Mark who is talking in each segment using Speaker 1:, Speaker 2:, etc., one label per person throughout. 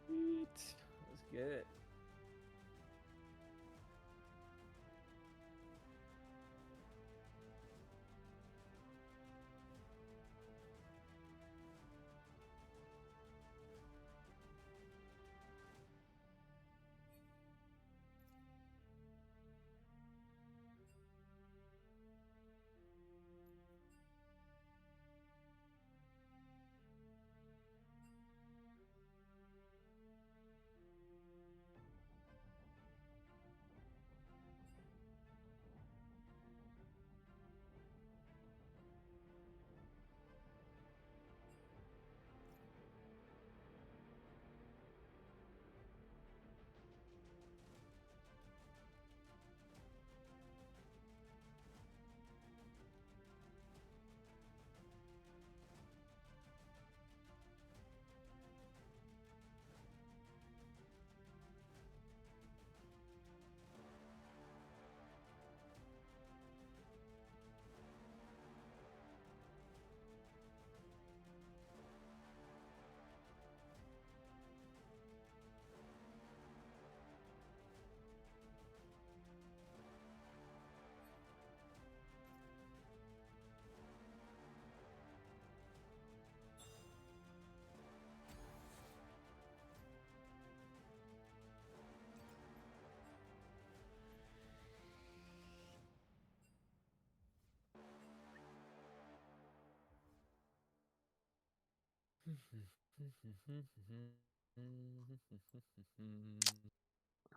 Speaker 1: Sweet. Let's get it.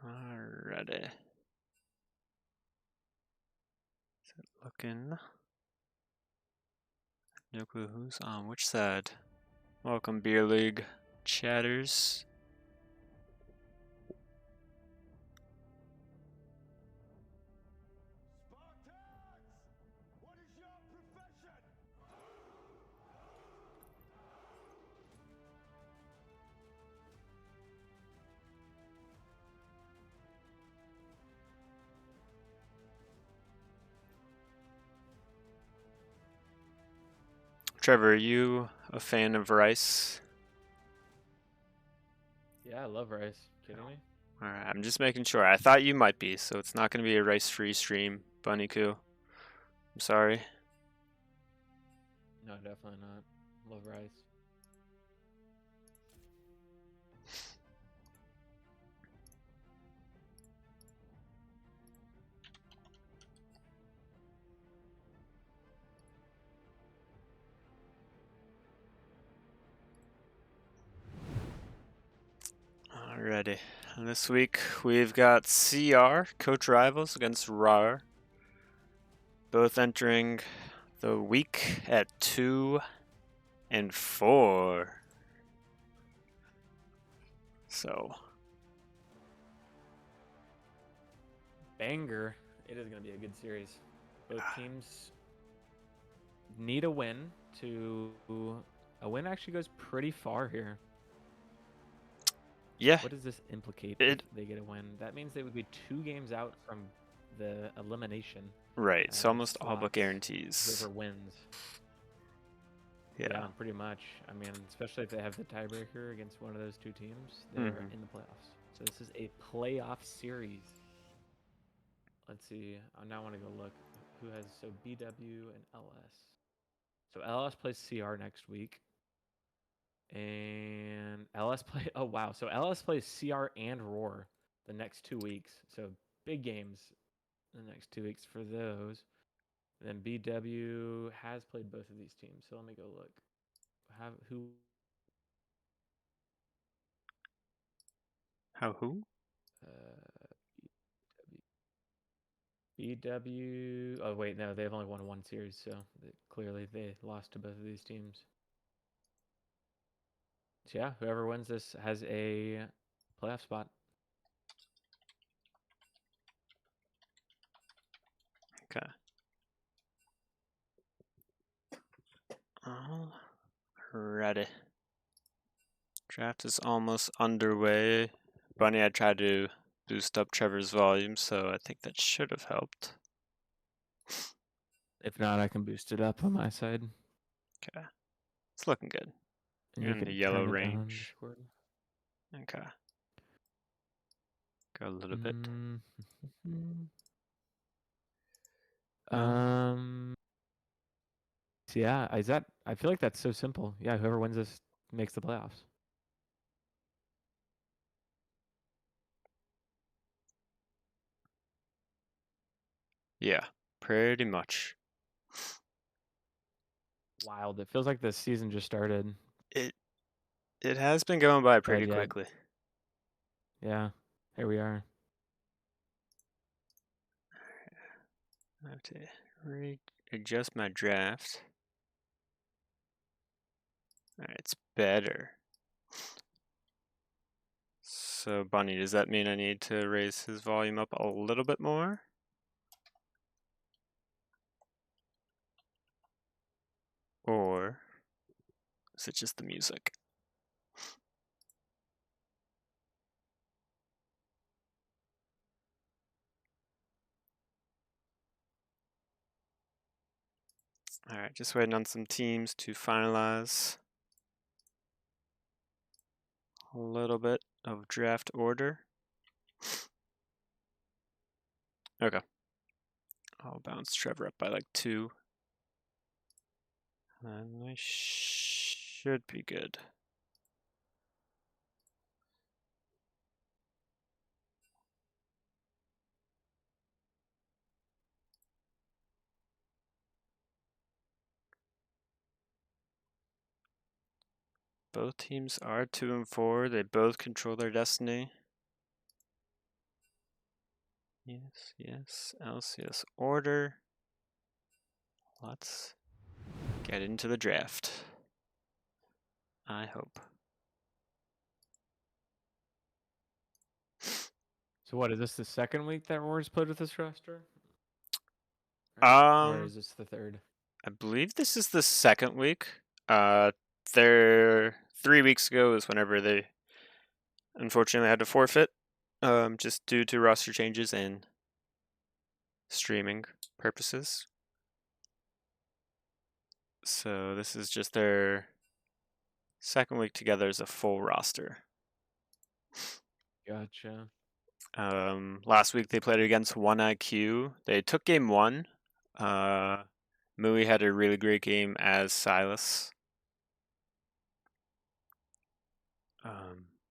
Speaker 2: Alrighty. Is it looking? No clue who's on which side. Welcome, Beer League chatters. Trevor, are you a fan of rice?
Speaker 1: Yeah, I love rice. Kidding me?
Speaker 2: Alright, I'm just making sure. I thought you might be, so it's not going to be a rice-free stream, Bunnyku. I'm sorry.
Speaker 1: No, definitely not. Love rice.
Speaker 2: Alrighty. This week we've got CR, coach rivals, against rawr. Both entering the week at 2 and 4. So,
Speaker 1: Banger. It is going to be a good series. Both teams need a win to. A win actually goes pretty far here.
Speaker 2: yeah,
Speaker 1: What does this implicate
Speaker 2: it
Speaker 1: if they get a win? That means they would be 2 games out from the elimination
Speaker 2: right. It's almost all but
Speaker 1: slots.
Speaker 2: guarantees.
Speaker 1: Whoever wins.
Speaker 2: Yeah.
Speaker 1: Pretty much. I mean, especially if they have the tiebreaker against one of those 2 teams, they're in the playoffs. So this is a playoff series. Let's see. I now want to go look who has BW and LS. So LS plays CR next week, and LS play. Oh wow! So LS plays CR and rawr the next 2 weeks. So big games the next 2 weeks for those. And then BW has played both of these teams. So let me go look. Who?
Speaker 2: Who?
Speaker 1: Uh, BW. Oh wait, no, they've only won 1 series, so clearly they lost to both of these teams. So yeah, whoever wins this has a playoff spot.
Speaker 2: Okay. Alrighty. Draft is almost underway. Bunny, I tried to boost up Trevor's volume, so I think that should have helped.
Speaker 1: If not, I can boost it up on my side.
Speaker 2: Okay. It's looking good.
Speaker 1: And
Speaker 2: You're
Speaker 1: you
Speaker 2: in the
Speaker 1: can
Speaker 2: yellow
Speaker 1: turn it down on
Speaker 2: range.
Speaker 1: Discord.
Speaker 2: Okay. Go a little bit.
Speaker 1: So yeah, I feel like that's so simple. Yeah, whoever wins this makes the playoffs.
Speaker 2: Yeah, pretty much.
Speaker 1: Wild. It feels like the season just started.
Speaker 2: It has been going by pretty
Speaker 1: Yeah.
Speaker 2: quickly.
Speaker 1: Yeah, here we are.
Speaker 2: I have to readjust my draft. Alright, it's better. So, Bunny, does that mean I need to raise his volume up a little bit more? Or is it just the music? Alright, just waiting on some teams to finalize a little bit of draft order. Okay. I'll bounce Trevor up by like 2. And I should be good. Both teams are 2 and 4. They both control their destiny. Yes, yes, else, yes, order. Let's get into the draft. I hope.
Speaker 1: So what, is this the second week that Roar's played with this roster? Or is this the third?
Speaker 2: I believe this is the second week. There 3 weeks ago is whenever they unfortunately had to forfeit, just due to roster changes and streaming purposes. So this is just their second week together as a full roster.
Speaker 1: Gotcha.
Speaker 2: Last week they played against 1IQ. They took game 1. Mui had a really great game as Silas.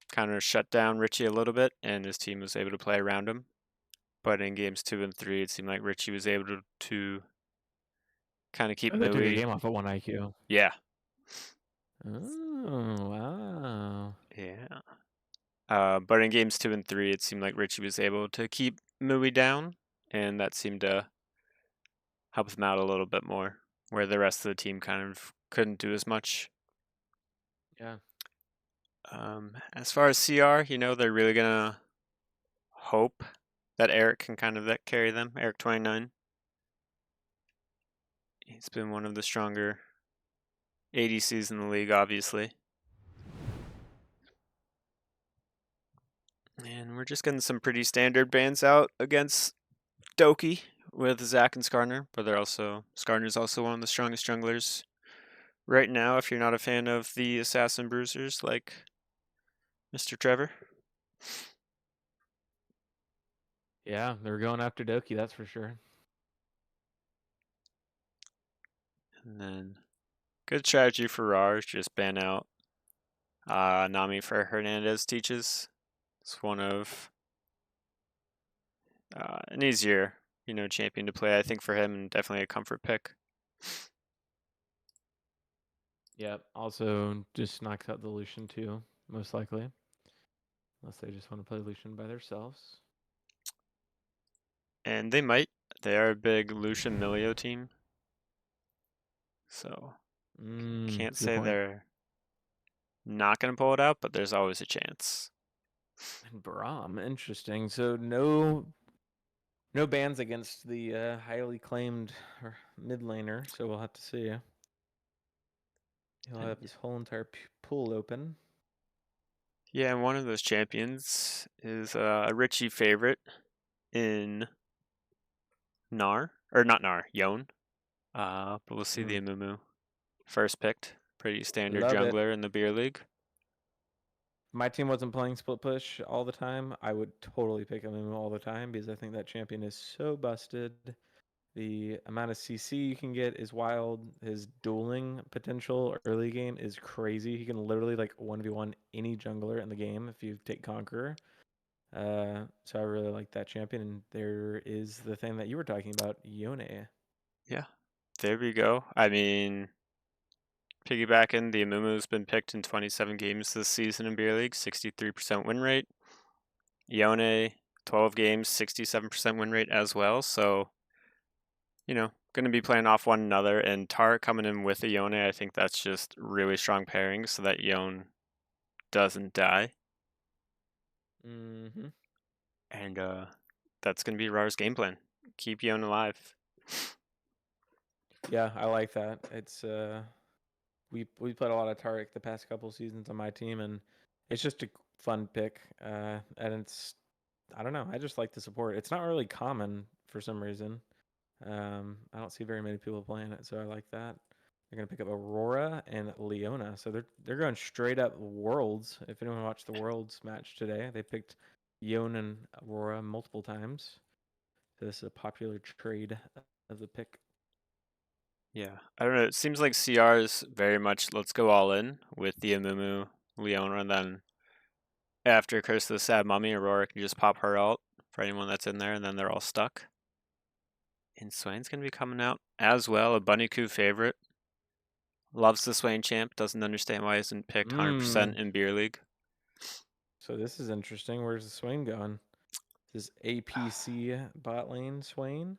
Speaker 2: Kind of shut down Richie a little bit, and his team was able to play around him. But in games 2 and 3, it seemed like Richie was able to kind of keep
Speaker 1: They took a
Speaker 2: Mui.
Speaker 1: game off at 1IQ.
Speaker 2: Yeah.
Speaker 1: Oh, wow.
Speaker 2: Yeah. But in games 2 and 3, it seemed like Richie was able to keep Mui down, and that seemed to help him out a little bit more, where the rest of the team kind of couldn't do as much.
Speaker 1: Yeah.
Speaker 2: As far as CR, they're really gonna hope that Eric can kind of carry them. Eric 29. He's been one of the stronger ADCs in the league, obviously. And we're just getting some pretty standard bans out against Doki with Zac and Skarner, but Skarner's also one of the strongest junglers right now if you're not a fan of the Assassin Bruisers like Mr. Trevor.
Speaker 1: Yeah, they're going after Doki, that's for sure.
Speaker 2: And then good strategy for rawr is just ban out Nami for Hernandez teaches. It's one of an easier, champion to play, I think, for him, and definitely a comfort pick.
Speaker 1: Yep. Also, just knocks out the Lucian too, most likely. Unless they just want to play Lucian by themselves.
Speaker 2: And they might. They are a big Lucian Milio team. So, can't say they're not going to pull it out, but there's always a chance.
Speaker 1: And Braum, interesting. So no bans against the highly claimed mid laner, so we'll have to see. He'll have his whole entire pool open.
Speaker 2: Yeah, and one of those champions is a Richie favorite in Gnar, or not Gnar, Yone. But we'll see the Amumu first picked. Pretty standard jungler in the beer league.
Speaker 1: my team wasn't playing split push all the time, I would totally pick Amumu all the time because I think that champion is so busted. The amount of CC you can get is wild. His dueling potential early game is crazy. He can literally like 1v1 any jungler in the game if you take Conqueror. So I really like that champion. And there is the thing that you were talking about, Yone.
Speaker 2: Yeah, there we go. I mean, piggybacking, the Amumu's been picked in 27 games this season in Beer League, 63% win rate. Yone, 12 games, 67% win rate as well. So, going to be playing off one another. And Tar coming in with a Yone, I think that's just really strong pairing so that Yone doesn't die.
Speaker 1: Mm-hmm.
Speaker 2: And that's going to be rawr's game plan. Keep Yone alive.
Speaker 1: Yeah, I like that. It's we played a lot of Tarek the past couple seasons on my team, and it's just a fun pick. And it's I don't know. I just like the support. It's not really common for some reason. I don't see very many people playing it, so I like that. They're gonna pick up Aurora and Leona, so they're going straight up Worlds. If anyone watched the Worlds match today, they picked Yon and Aurora multiple times. So this is a popular trade of the pick.
Speaker 2: Yeah, I don't know. It seems like CR is very much let's go all in with the Amumu, Leona, and then after Curse of the Sad Mummy, Aurora can just pop her out for anyone that's in there, and then they're all stuck. And Swain's going to be coming out as well, a Bunny Coup favorite. Loves the Swain champ, doesn't understand why he isn't picked 100% in Beer League.
Speaker 1: So this is interesting. Where's the Swain going? Is this APC bot lane Swain?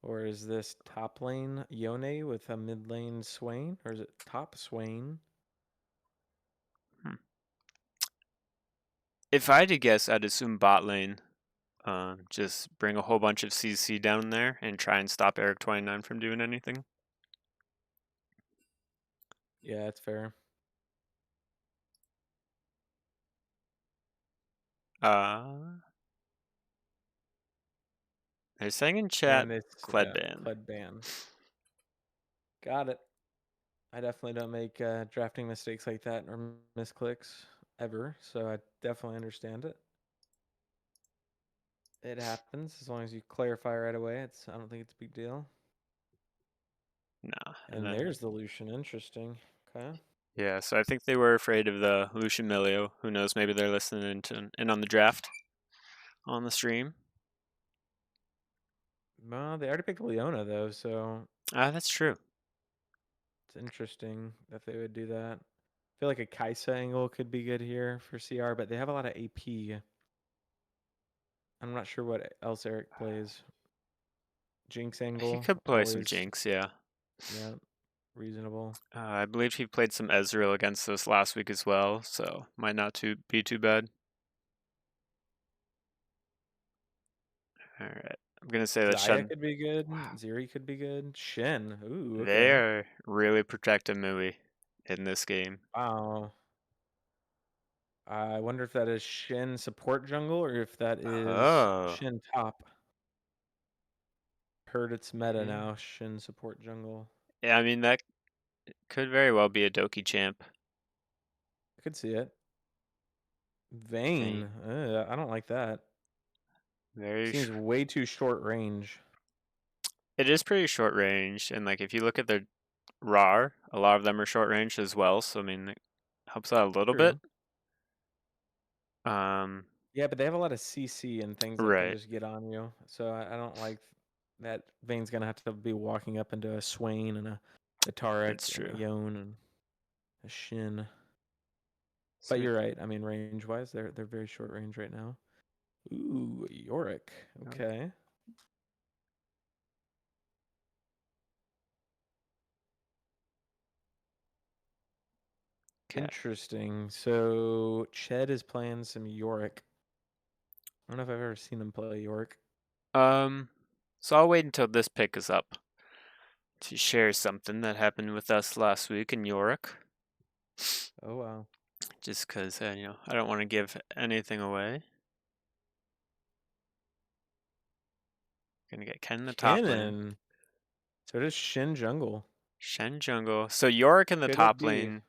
Speaker 1: Or is this top lane Yone with a mid lane Swain? Or is it top Swain?
Speaker 2: If I had to guess, I'd assume bot lane. Just bring a whole bunch of CC down there and try and stop Eric29 from doing anything.
Speaker 1: Yeah, that's fair.
Speaker 2: They're saying in chat,
Speaker 1: And it's
Speaker 2: Kled ban.
Speaker 1: Kled ban. Got it. I definitely don't make drafting mistakes like that or misclicks ever, so I definitely understand it. It happens as long as you clarify right away. I don't think it's a big deal.
Speaker 2: Nah.
Speaker 1: And there's the Lucian. Interesting. Okay.
Speaker 2: Yeah, so I think they were afraid of the Lucian Milio. Who knows? Maybe they're listening in on the draft on the stream.
Speaker 1: Well, they already picked Leona though, so
Speaker 2: That's true.
Speaker 1: it's interesting that they would do that. I feel like a Kaisa angle could be good here for CR, but they have a lot of AP. I'm not sure what else Eric plays. Jinx
Speaker 2: He
Speaker 1: angle,
Speaker 2: could play some
Speaker 1: always,
Speaker 2: Jinx, yeah.
Speaker 1: yeah, reasonable.
Speaker 2: I believe he played some Ezreal against us last week as well, so might not be too bad. All right, I'm gonna say that
Speaker 1: Zaya
Speaker 2: Shen.
Speaker 1: could be good. Ziri could be good. Shen. Ooh,
Speaker 2: They
Speaker 1: okay.
Speaker 2: are really protecting Mui in this game.
Speaker 1: Wow. I wonder if that is Shen support jungle or if that is
Speaker 2: Oh,
Speaker 1: Shen top. Heard it's meta
Speaker 2: yeah.
Speaker 1: now, Shen support jungle.
Speaker 2: Yeah, I mean that could very well be a Doki champ.
Speaker 1: I could see it. Vayne.
Speaker 2: Vayne.
Speaker 1: I don't like that.
Speaker 2: Very.
Speaker 1: Seems way too short range.
Speaker 2: It is pretty short range, and like if you look at their rawr, a lot of them are short range as well. So I mean, it helps out a little bit.
Speaker 1: True. Yeah, but they have a lot of CC and things that can
Speaker 2: Right.
Speaker 1: just get on you. So I don't like that. Vayne's gonna have to be walking up into a Swain and a Tarek
Speaker 2: It's
Speaker 1: and a
Speaker 2: true.
Speaker 1: Yone and a Shin. But
Speaker 2: Sweet.
Speaker 1: you're right. I mean, range wise, they're very short range right now. Ooh, Yorick. Okay.
Speaker 2: Okay.
Speaker 1: Interesting. So Ched is playing some Yorick. I don't know if I've ever seen him play Yorick.
Speaker 2: So I'll wait until this pick is up to share something that happened with us last week in York.
Speaker 1: Oh wow.
Speaker 2: Just because I don't want to give anything away. Gonna get Ken in the top lane.
Speaker 1: Kennen. So it is Shin jungle.
Speaker 2: Shen jungle. So Yorick in the
Speaker 1: Could it
Speaker 2: top
Speaker 1: be?
Speaker 2: lane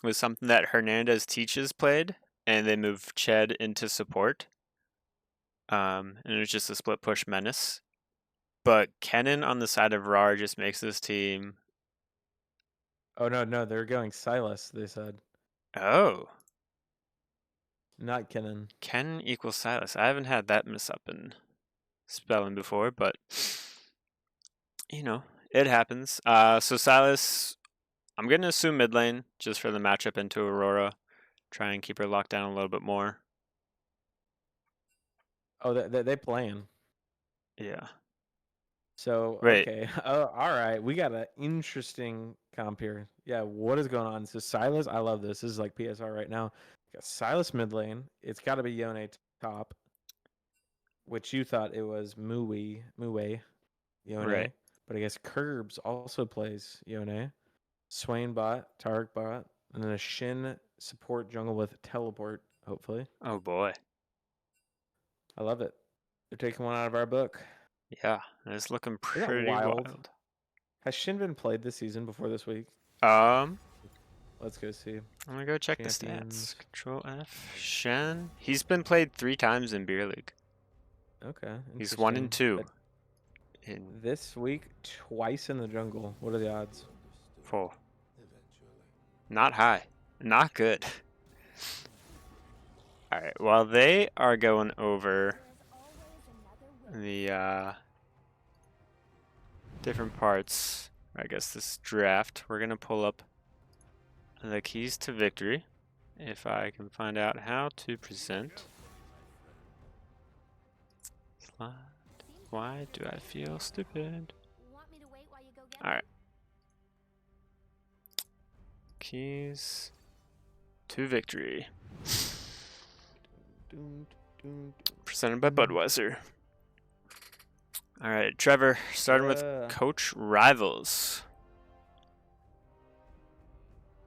Speaker 2: was something that Hernandez teaches played, and they moved Ched into support. And it was just a split push menace. But Kennen on the side of rawr just makes this team.
Speaker 1: Oh no, they're going Silas. They said
Speaker 2: Oh,
Speaker 1: not Kennen.
Speaker 2: Kennen equals Silas. I haven't had that mess up in spelling before, but it happens. So Silas, I'm gonna assume mid lane just for the matchup into Aurora. Try and keep her locked down a little bit more.
Speaker 1: Oh, they playing.
Speaker 2: Yeah.
Speaker 1: So
Speaker 2: Wait.
Speaker 1: okay, all right, we got an interesting comp here. Yeah, what is going on? So Silas, I love this. This is like PSR right now. Got Silas mid lane. It's got to be Yone top, which you thought it was Mue, Yone.
Speaker 2: Right.
Speaker 1: But I guess Curbs also plays Yone. Swain bot, Tarek bot, and then a Shin support jungle with teleport. Hopefully,
Speaker 2: Oh boy.
Speaker 1: I love it. They're taking one out of our book.
Speaker 2: Yeah, it's looking
Speaker 1: Isn't that
Speaker 2: pretty wild.
Speaker 1: Has Shin been played this season before this week? Let's go see.
Speaker 2: I'm gonna go check
Speaker 1: Champions.
Speaker 2: the stats. Control F. Shen. He's been played 3 times in Beer League.
Speaker 1: Okay.
Speaker 2: He's 1 and 2.
Speaker 1: But this week, twice in the jungle. What are the odds?
Speaker 2: 4. Not high. Not good. Alright, while they are going over the different parts, I guess this draft, we're gonna pull up the keys to victory. If I can find out how to present. Slide. Why do I feel stupid? Alright. Keys to victory. Presented by Budweiser. Alright, Trevor, starting with Coach Rivals.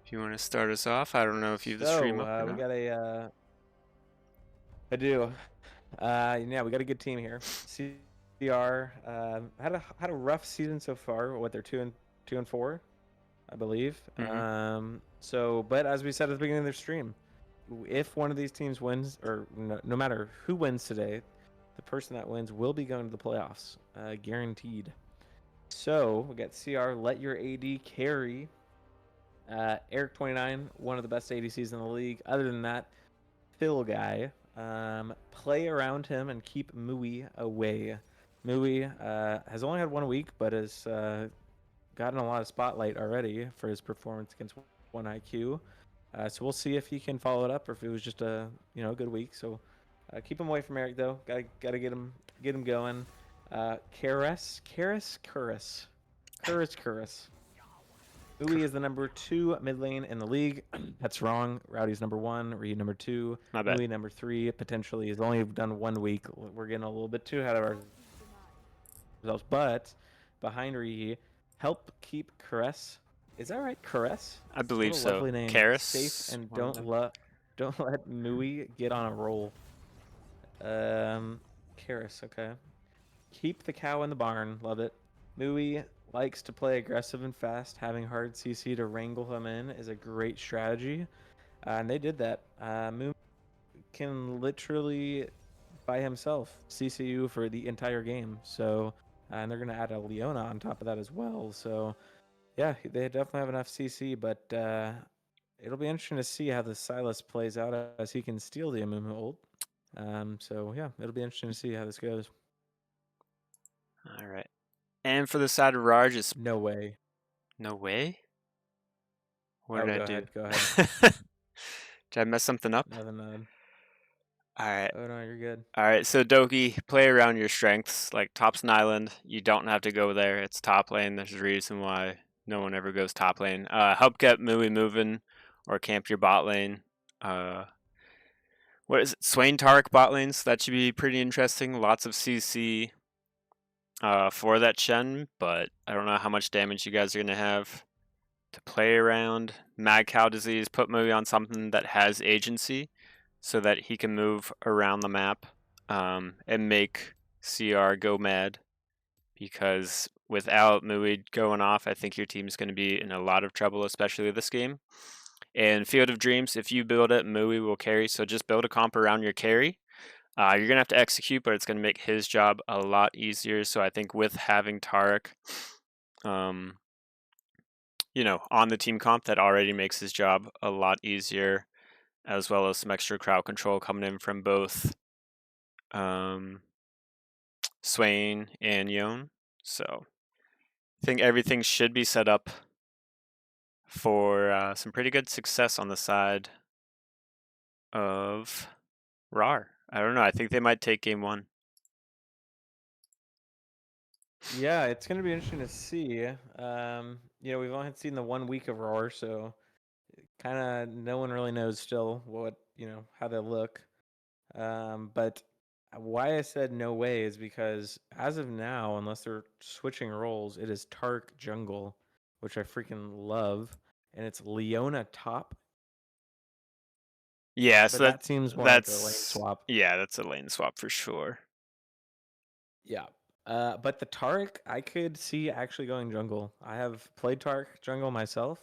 Speaker 2: If you want to start us off, I don't know if you have the stream up or not.
Speaker 1: We got a. I do. Yeah, we got a good team here. CR had a rough season so far. What, they're 2-4, I believe. But as we said at the beginning of the stream, if one of these teams wins, or no matter who wins today, the person that wins will be going to the playoffs, guaranteed. So we got CR, let your AD carry. Eric 29, one of the best ADCs in the league. Other than that, Phil guy, play around him and keep Mui away. Mui has only had 1 week, but has gotten a lot of spotlight already for his performance against 1IQ. So we'll see if he can follow it up or if it was just a good week. So keep him away from Eric though. Gotta get him going. Karis. Ui is the number 2 mid lane in the league. That's wrong. Rowdy's number 1. Reed number 2.
Speaker 2: My bad.
Speaker 1: Ui number 3. Potentially, he's only done 1 week. We're getting a little bit too ahead of ourselves. But behind Reed, help keep Caress. Is that right? Caress?
Speaker 2: I believe so.
Speaker 1: Lovely name.
Speaker 2: Karis.
Speaker 1: Safe and don't let Mui get on a roll. Karis, okay. Keep the cow in the barn. Love it. Mui likes to play aggressive and fast. Having hard CC to wrangle him in is a great strategy. And they did that. Mui can literally, by himself, CCU for the entire game. So, and they're going to add a Leona on top of that as well. So, yeah, they definitely have enough CC, but it'll be interesting to see how the Silas plays out as he can steal the Amumu ult. So, yeah, it'll be interesting to see how this goes.
Speaker 2: All right. And for the side of rawr, just
Speaker 1: no way.
Speaker 2: No way? What did I do?
Speaker 1: Go ahead.
Speaker 2: Did I mess something up?
Speaker 1: Nothing.
Speaker 2: Alright.
Speaker 1: Oh no, you're good.
Speaker 2: Alright, so Doki, play around your strengths. Like top's an island. You don't have to go there. It's top lane. There's a reason why no one ever goes top lane. Help get Mui moving or camp your bot lane. What is it? Swain Tarek bot lanes. That should be pretty interesting. Lots of CC for that Shen, but I don't know how much damage you guys are going to have to play around. Mad Cow Disease, put Mui on something that has agency so that he can move around the map and make CR go mad, because without Mui going off, I think your team's going to be in a lot of trouble, especially this game. And Field of Dreams, if you build it, Mui will carry. So just build a comp around your carry. You're going to have to execute, but it's going to make his job a lot easier. So I think with having Tarek, you know, on the team comp, that already makes his job a lot easier, as well as some extra crowd control coming in from both Swain and Yon. So I think everything should be set up for some pretty good success on the side of rawr. I don't know. I think they might take game 1.
Speaker 1: Yeah, it's gonna be interesting to see. You know, we've only seen the 1 week of rawr, so kind of no one really knows still what how they look. But why I said no way is because as of now, unless they're switching roles, it is Tark jungle, which I freaking love, and it's Leona top.
Speaker 2: Yeah,
Speaker 1: But
Speaker 2: so
Speaker 1: that seems more like a lane swap.
Speaker 2: that's a lane swap for sure.
Speaker 1: Yeah. But the Tark, I could see actually going jungle. I have played Tark jungle myself.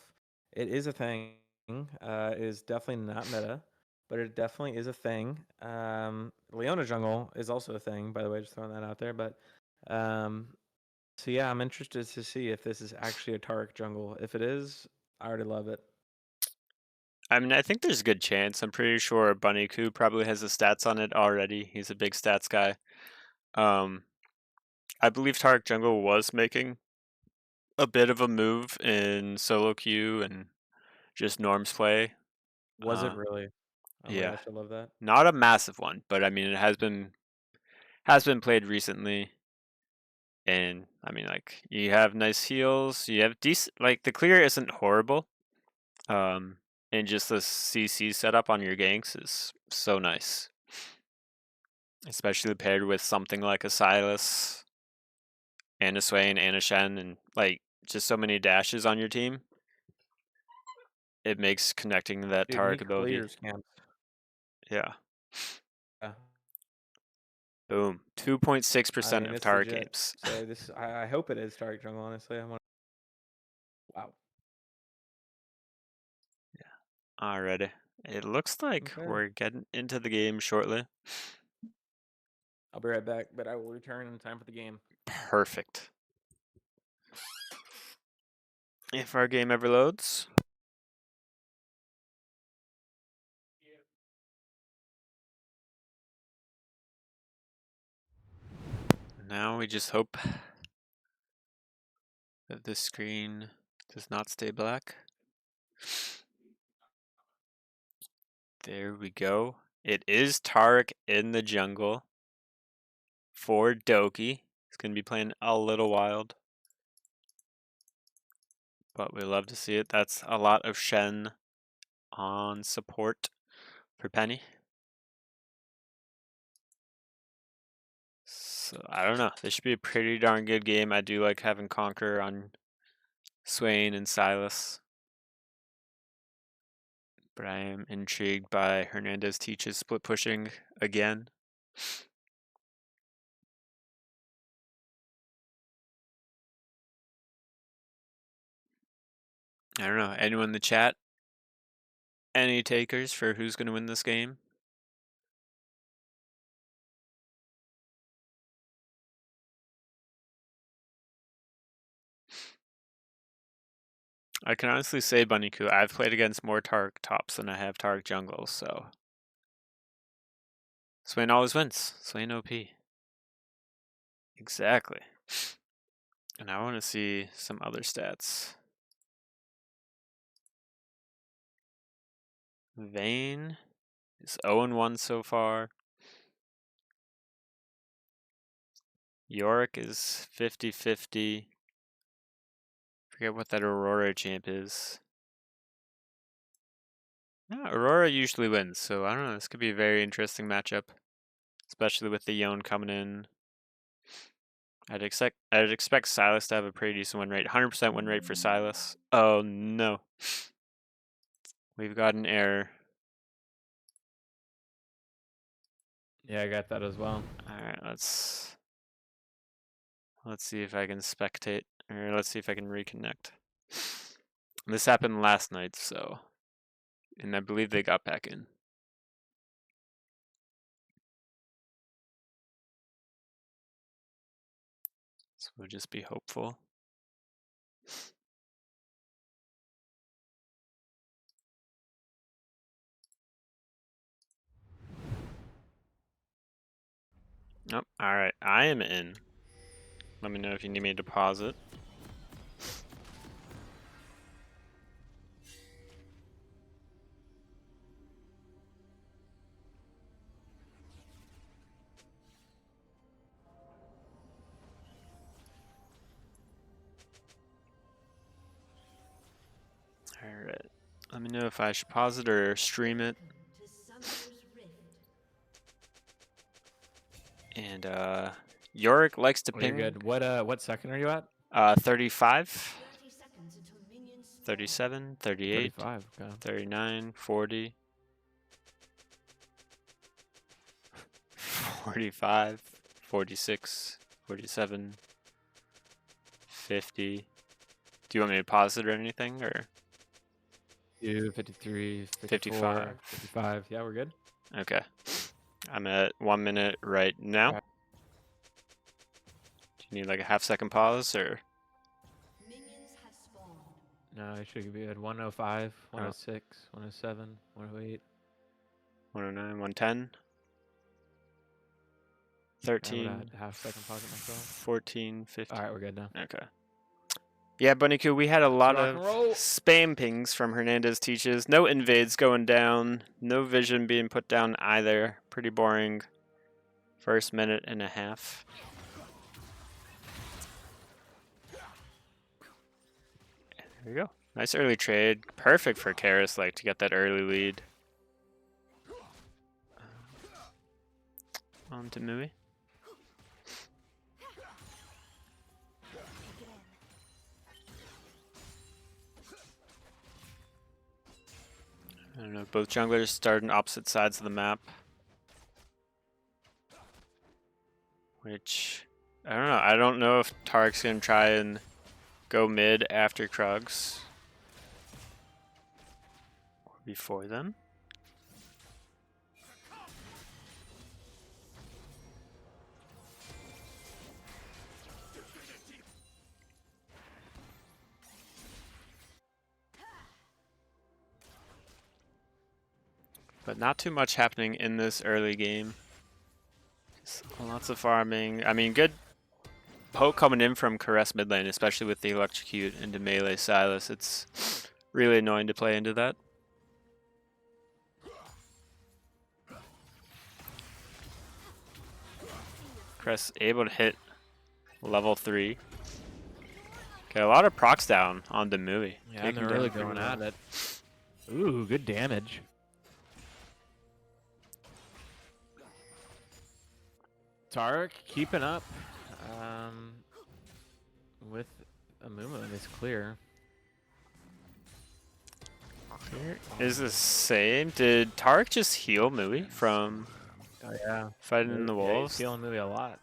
Speaker 1: It is a thing. It is definitely not meta, but it definitely is a thing. Leona jungle is also a thing, by the way, just throwing that out there. But um, so yeah, I'm interested to see if this is actually a Tark jungle. If it is, I already love it.
Speaker 2: I mean, I think there's a good chance. I'm pretty sure Bunny Koo probably has the stats on it already. He's a big stats guy. I believe Tarek Jungle was making a bit of a move in solo queue and just norms play.
Speaker 1: Was it really? Oh my
Speaker 2: Yeah,
Speaker 1: gosh, I love that.
Speaker 2: not a massive one, but I mean, it has been played recently. And I mean, like, you have nice heals. You have decent, like, the clear isn't horrible. And just the CC setup on your ganks is so nice, especially paired with something like a Silas and a Swain and a Shen, and like just so many dashes on your team. It makes connecting that
Speaker 1: Dude, he
Speaker 2: Tarek ability.
Speaker 1: clears camps.
Speaker 2: Yeah.
Speaker 1: Yeah.
Speaker 2: Boom.
Speaker 1: I
Speaker 2: 2.6%
Speaker 1: mean,
Speaker 2: of
Speaker 1: it's
Speaker 2: Tarek
Speaker 1: legit.
Speaker 2: games.
Speaker 1: So this, I hope it is Target Jungle. Honestly, I want. Wow.
Speaker 2: Alrighty. It looks like
Speaker 1: Okay.
Speaker 2: we're getting into the game shortly.
Speaker 1: I'll be right back, but I will return in time for the game.
Speaker 2: Perfect. If our game ever loads. Now we just hope that this screen does not stay black. There we go. It is Tarek in the jungle for Doki. He's going to be playing a little wild, but we love to see it. That's a lot of Shen on support for Penny. So I don't know. This should be a pretty darn good game. I do like having Conquer on Swain and Silas, but I am intrigued by Hernandez teaches split pushing again. I don't know. Anyone in the chat? Any takers for who's going to win this game? I can honestly say Bunnyku. I've played against more Tark tops than I have Tark jungles, so Swain always wins. Swain OP. Exactly. And I want to see some other stats. Vayne is 0-1 so far. Yorick is 50-50. Forget what that Aurora champ is. Yeah, Aurora usually wins, so I don't know. This could be a very interesting matchup, especially with the Yone coming in. I'd expect Silas to have a pretty decent win rate. 100% win rate for Silas. Oh no. We've got an error.
Speaker 1: Yeah, I got that as well.
Speaker 2: Alright, let's see if I can spectate, or let's see if I can reconnect. This happened last night, so And I believe they got back in. So we'll just be hopeful. Nope. Alright, I am in. Let me know if you need me to pause it. Alright. Let me know if I should pause it or stream it. And Yorick likes to ping.
Speaker 1: You're good. What second are you at?
Speaker 2: 35, 37, 38,
Speaker 1: 35. Okay.
Speaker 2: 39, 40, 45, 46, 47, 50. Do you want me to pause it or anything, or
Speaker 1: 53, 54,
Speaker 2: 55?
Speaker 1: 55. Yeah, we're good.
Speaker 2: Okay. I'm at 1 minute right now.
Speaker 1: Right.
Speaker 2: Do you need like a half-second pause, or?
Speaker 1: No, I should be at 105, 106, 107, 108.
Speaker 2: 109, 110.
Speaker 1: I would
Speaker 2: 13,
Speaker 1: add half-second pause it myself.
Speaker 2: 14, 15.
Speaker 1: All right, we're good now.
Speaker 2: Okay. Yeah, Bunnyku, we had a lot
Speaker 1: rock
Speaker 2: of
Speaker 1: and roll.
Speaker 2: spam pings from Hernandez Teaches. No invades going down. No vision being put down either. Pretty boring first minute and a half. There you go. Nice early trade. Perfect for Karis, like, to get that early lead. On to Mui. I don't know, both junglers starting opposite sides of the map. Which, I don't know. I don't know if Tark's going to try and go mid after Krugs. Or before them. But not too much happening in this early game. Just lots of farming. I mean, good poke coming in from Caress mid lane, especially with the electrocute into melee Silas. It's really annoying to play into that. Caress able to hit level 3. Okay, a lot of procs down on the Mui.
Speaker 1: Yeah, they're really going at it. Ooh, good damage. Tarek keeping up with Amumu, and it's clear.
Speaker 2: Clear is the same. Did Tarek just heal Mui from fighting in the walls?
Speaker 1: He's healing Mui a lot.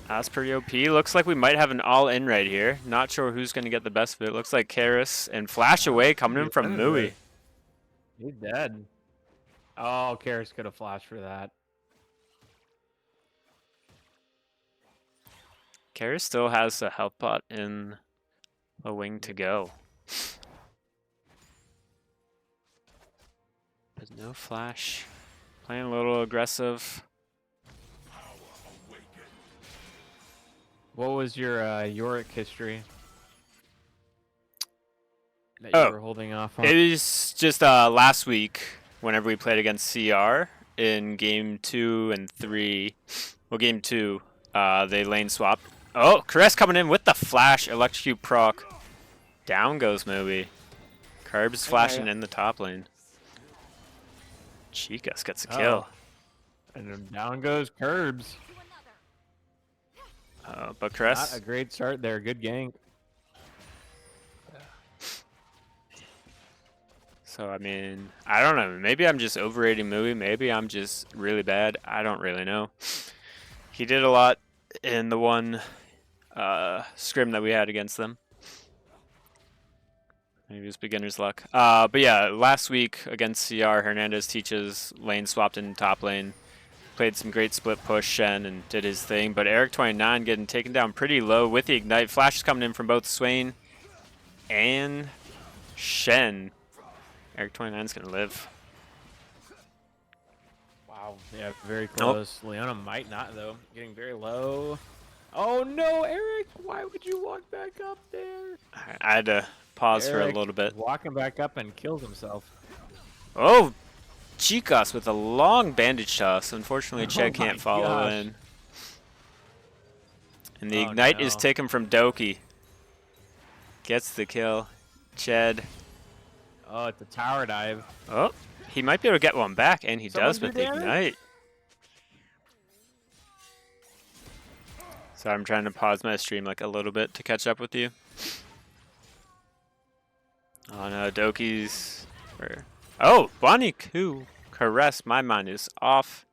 Speaker 2: That's pretty OP. Looks like we might have an all-in right here. Not sure who's going to get the best of it. Looks like Karis and Flash Away coming in from Mui.
Speaker 1: He's dead. Oh, Karis could have flashed for that.
Speaker 2: Karis still has a health pot in a wing to go. But no Flash. Playing a little aggressive.
Speaker 1: What was your Yorick history that you were holding off on?
Speaker 2: It was just last week, whenever we played against CR in game 2 and 3. Well, game 2, they lane swapped. Oh, Caress coming in with the flash, electrocute proc. Down goes Moby. Curbs flashing in the top lane. Chicas gets a kill.
Speaker 1: And then down goes Curbs.
Speaker 2: But Caress.
Speaker 1: Not a great start there. Good gank.
Speaker 2: So, I mean, I don't know. Maybe I'm just overrating Moby. Maybe I'm just really bad. I don't really know. He did a lot in the one scrim that we had against them. Maybe it's beginner's luck. But yeah, last week against CR, Hernandez teaches lane swapped in top lane. Played some great split push Shen and did his thing. But Eric29 getting taken down pretty low with the Ignite. Flash is coming in from both Swain and Shen. Eric29's going to live.
Speaker 1: Wow. Yeah, very close. Oh. Leona might not, though. Getting very low. Oh, no, Eric. Why would you walk back up there?
Speaker 2: I had to pause
Speaker 1: Eric
Speaker 2: for a little bit.
Speaker 1: Walking back up and kills himself.
Speaker 2: Oh, Chicas with a long bandage toss. Unfortunately, Ched can't follow in. And the Ignite is taken from Doki. Gets the kill. Ched.
Speaker 1: Oh, it's a tower dive.
Speaker 2: Oh, he might be able to get one back, and he does with the Ignite. So I'm trying to pause my stream like a little bit to catch up with you. Oh no, Doki's... Oh, Boniku! Caress, my mind is off.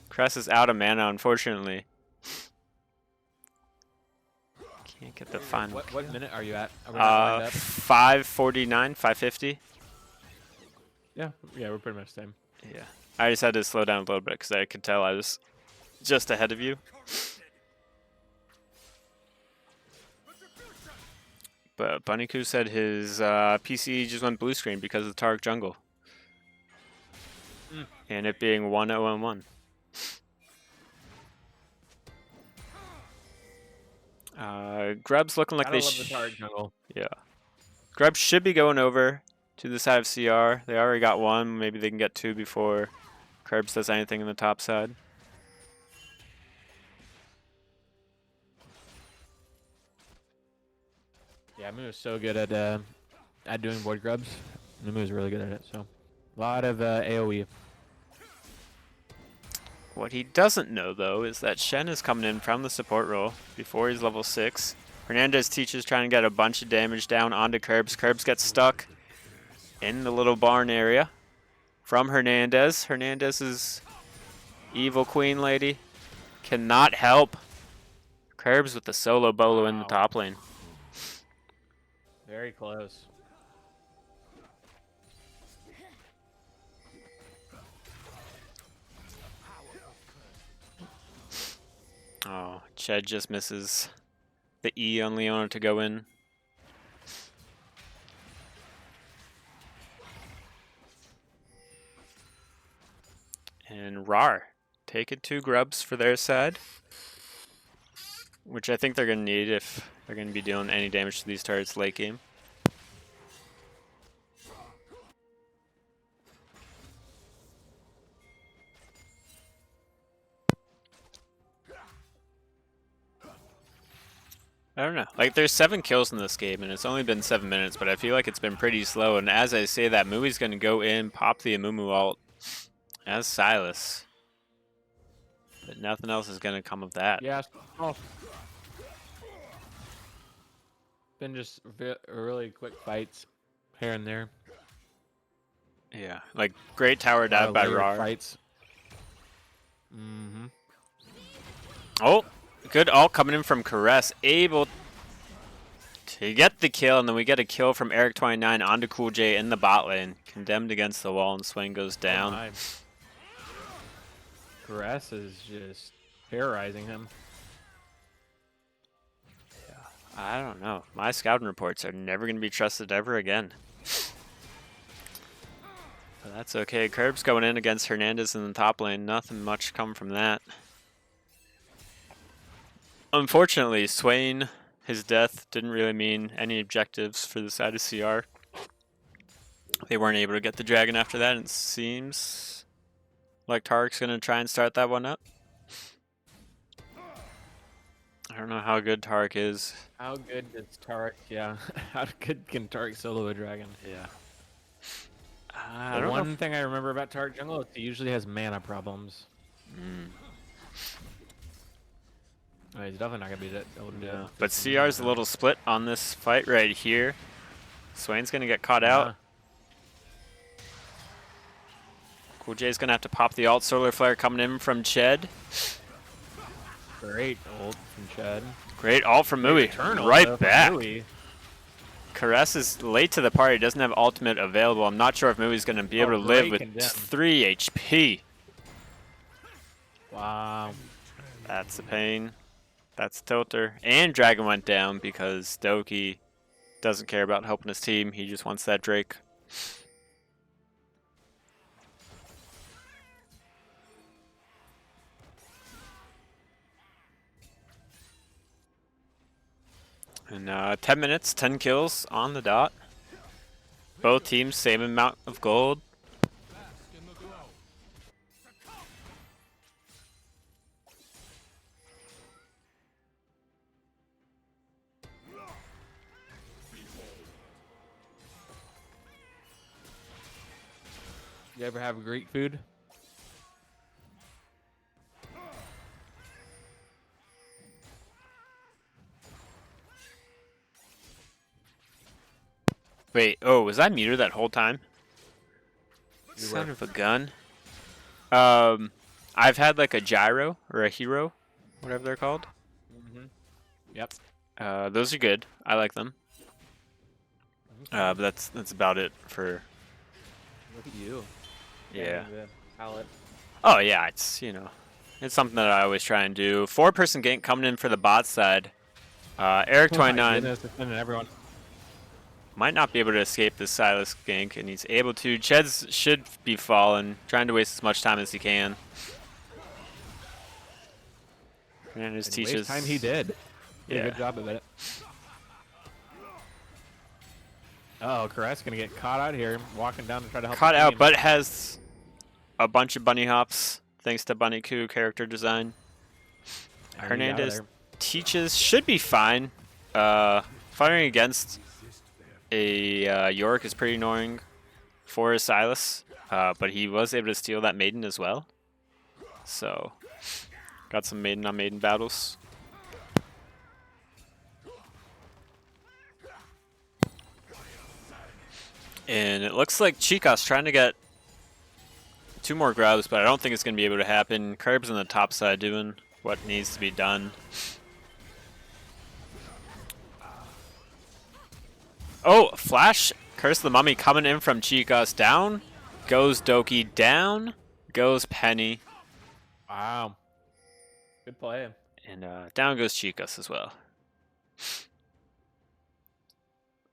Speaker 2: Caress is out of mana, unfortunately. Can't get the final.
Speaker 1: What minute are you at?
Speaker 2: Are we 5:49, 5:50.
Speaker 1: Yeah, we're pretty much the same.
Speaker 2: Yeah, I just had to slow down a little bit because I could tell I was just ahead of you. But Boniku said his PC just went blue screen because of the Tarek jungle. And it being 1-0-1. Grub's looking like they should. Yeah. Grub should be going over to the side of CR. They already got one. Maybe they can get two before Curbs does anything in the top side.
Speaker 1: Yeah, Moo is so good at doing board grubs. Moo is really good at it. So, a lot of AOE.
Speaker 2: What he doesn't know, though, is that Shen is coming in from the support role before he's level 6. Hernandez teaches trying to get a bunch of damage down onto Curbs. Curbs gets stuck in the little barn area from Hernandez. Hernandez's evil queen lady cannot help. Curbs with the solo bolo in the top lane.
Speaker 1: Very close.
Speaker 2: Oh, Ched just misses the E on Leona to go in. And rawr taking 2 grubs for their side, which I think they're going to need if they're going to be dealing any damage to these turrets late game. I don't know. Like, there's 7 kills in this game, and it's only been 7 minutes, but I feel like it's been pretty slow. And as I say that, Mui's going to go in, pop the Amumu ult as Silas. But nothing else is going to come of that.
Speaker 1: Yeah. Oh. Been just really quick fights here and there.
Speaker 2: Yeah, like great tower dive by rawr.
Speaker 1: Fights.
Speaker 2: Oh, good ult coming in from Caress, able to get the kill, and then we get a kill from Eric29 onto Cool J in the bot lane. Condemned against the wall, and Swain goes down.
Speaker 1: Oh, Caress is just terrorizing him.
Speaker 2: Yeah, I don't know. My scouting reports are never going to be trusted ever again. But that's okay. Curb's going in against Hernandez in the top lane. Nothing much come from that. Unfortunately, Swain, his death didn't really mean any objectives for the side of CR. They weren't able to get the dragon after that, and it seems like Tarek's going to try and start that one up. I don't know how good Tarek is.
Speaker 1: How good is Tarek? Yeah. How good can Tarek solo a dragon?
Speaker 2: Yeah.
Speaker 1: The one thing I remember about Tarek jungle is he usually has mana problems. Oh, he's definitely not going to be able to do it.
Speaker 2: But CR's a little split on this fight right here. Swain's going to get caught out. Cool J's going to have to pop the ult. Solar Flare coming in from Ched.
Speaker 1: Great ult from Ched.
Speaker 2: Great ult from Mui. Right back. Caress is late to the party, doesn't have ultimate available. I'm not sure if Mui's going to be able to live with 3 HP.
Speaker 1: Wow.
Speaker 2: That's a pain. That's Tilter. And Dragon went down because Doki doesn't care about helping his team. He just wants that Drake. And 10 minutes, 10 kills on the dot. Both teams, same amount of gold.
Speaker 1: You ever have Greek food?
Speaker 2: Wait, oh, was I muted that whole time? Son of a gun. I've had like a gyro or a hero, whatever they're called.
Speaker 1: Yep.
Speaker 2: Those are good. I like them. But that's about it for.
Speaker 1: Look at you.
Speaker 2: Yeah.
Speaker 1: Palette.
Speaker 2: Oh yeah, it's it's something that I always try and do. 4-person gank coming in for the bot side. Eric 29
Speaker 1: defending everyone.
Speaker 2: might not be able to escape this Silas gank, and he's able to. Cheds should be falling, trying to waste as much time as he can. And his teaches.
Speaker 1: Time he did.
Speaker 2: Yeah.
Speaker 1: Good job of it. Oh, Caress gonna get caught out here, walking down to try to help.
Speaker 2: Caught out, but has a bunch of bunny hops thanks to Bunny Coup character design. Hernandez teaches should be fine. Firing against a York is pretty annoying for Silas, but he was able to steal that maiden as well. So got some maiden on maiden battles. And it looks like Chica's trying to get 2 more grabs, but I don't think it's going to be able to happen. Curb's on the top side doing what needs to be done. Oh, Flash, Curse of the Mummy coming in from Chicas. Down goes Doki, down goes Penny.
Speaker 1: Wow. Good play.
Speaker 2: And down goes Chicas as well.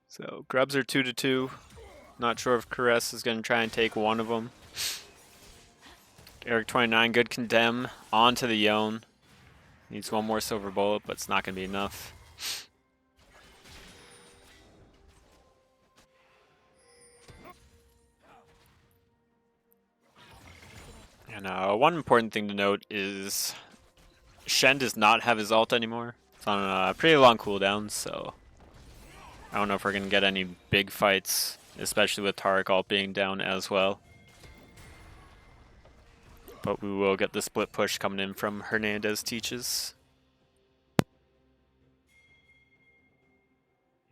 Speaker 2: So grubs are 2-2. Not sure if Caress is going to try and take one of them. Eric 29, good condemn onto the Yone. Needs one more silver bullet, but it's not going to be enough. And one important thing to note is Shen does not have his ult anymore. It's on a pretty long cooldown, so I don't know if we're going to get any big fights, especially with Taric ult being down as well. But we will get the split push coming in from Hernandez teaches.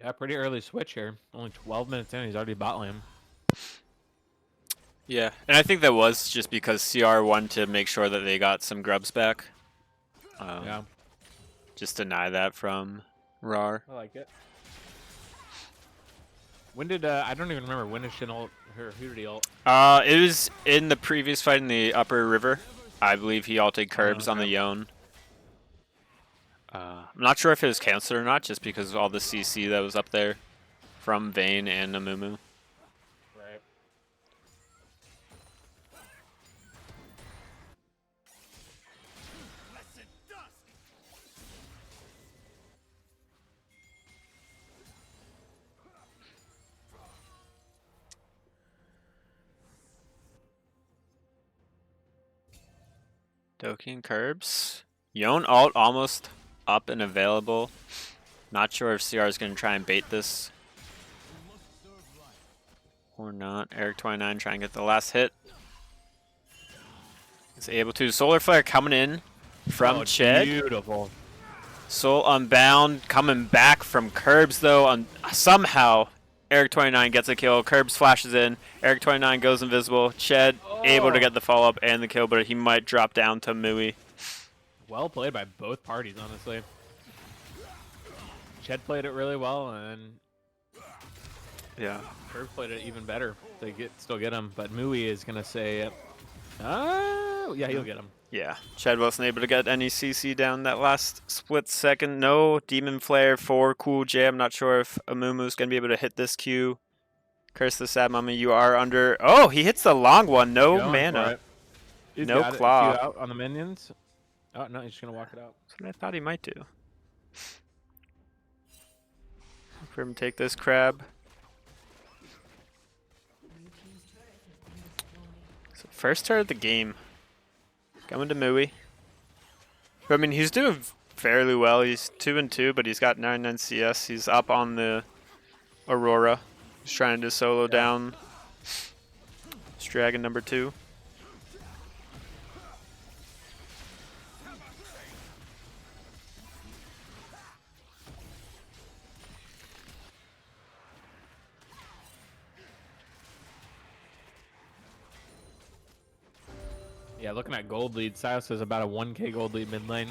Speaker 1: Yeah, pretty early switch here. Only 12 minutes in, he's already bot lane.
Speaker 2: Yeah, and I think that was just because CR wanted to make sure that they got some grubs back.
Speaker 1: Yeah.
Speaker 2: Just deny that from rawr.
Speaker 1: I like it. When did, I don't even remember, when did Shin ult, or who did he ult?
Speaker 2: It was in the previous fight in the upper river. I believe he ulted Curbs on the Yone. I'm not sure if it was canceled or not, just because of all the CC that was up there from Vayne and Amumu.
Speaker 1: Right.
Speaker 2: Doki and Curbs. Yone ult almost up and available. Not sure if CR is going to try and bait this or not. Eric 29 trying to get the last hit. Is able to. Solar Flare coming in from Ched.
Speaker 1: Beautiful.
Speaker 2: Soul Unbound coming back from Curbs though. Somehow Eric 29 gets a kill. Curbs flashes in. Eric 29 goes invisible. Ched able to get the follow up and the kill, but he might drop down to Mui.
Speaker 1: Well played by both parties, honestly. Ched played it really well, and
Speaker 2: Yeah.
Speaker 1: Curve played it even better to still get him, but Mui is gonna say, oh yeah, he'll get him.
Speaker 2: Yeah, Chad wasn't able to get any CC down that last split second. No Demon Flare for Cool J. I'm not sure if Amumu's going to be able to hit this Q. Curse the Sad Mummy, you are under... Oh, he hits the long one. No mana.
Speaker 1: He's
Speaker 2: no
Speaker 1: got
Speaker 2: claw.
Speaker 1: It. Q out on the minions. Oh, no, he's just going to walk it out.
Speaker 2: That's what I thought he might do. For him to take this crab. So first turret of the game. Coming to Mui. I mean, he's doing fairly well. He's 2-2, but he's got 99 CS. He's up on the Aurora. He's trying to solo down this dragon number 2.
Speaker 1: Yeah, looking at gold lead, Silas has about a 1k gold lead mid lane.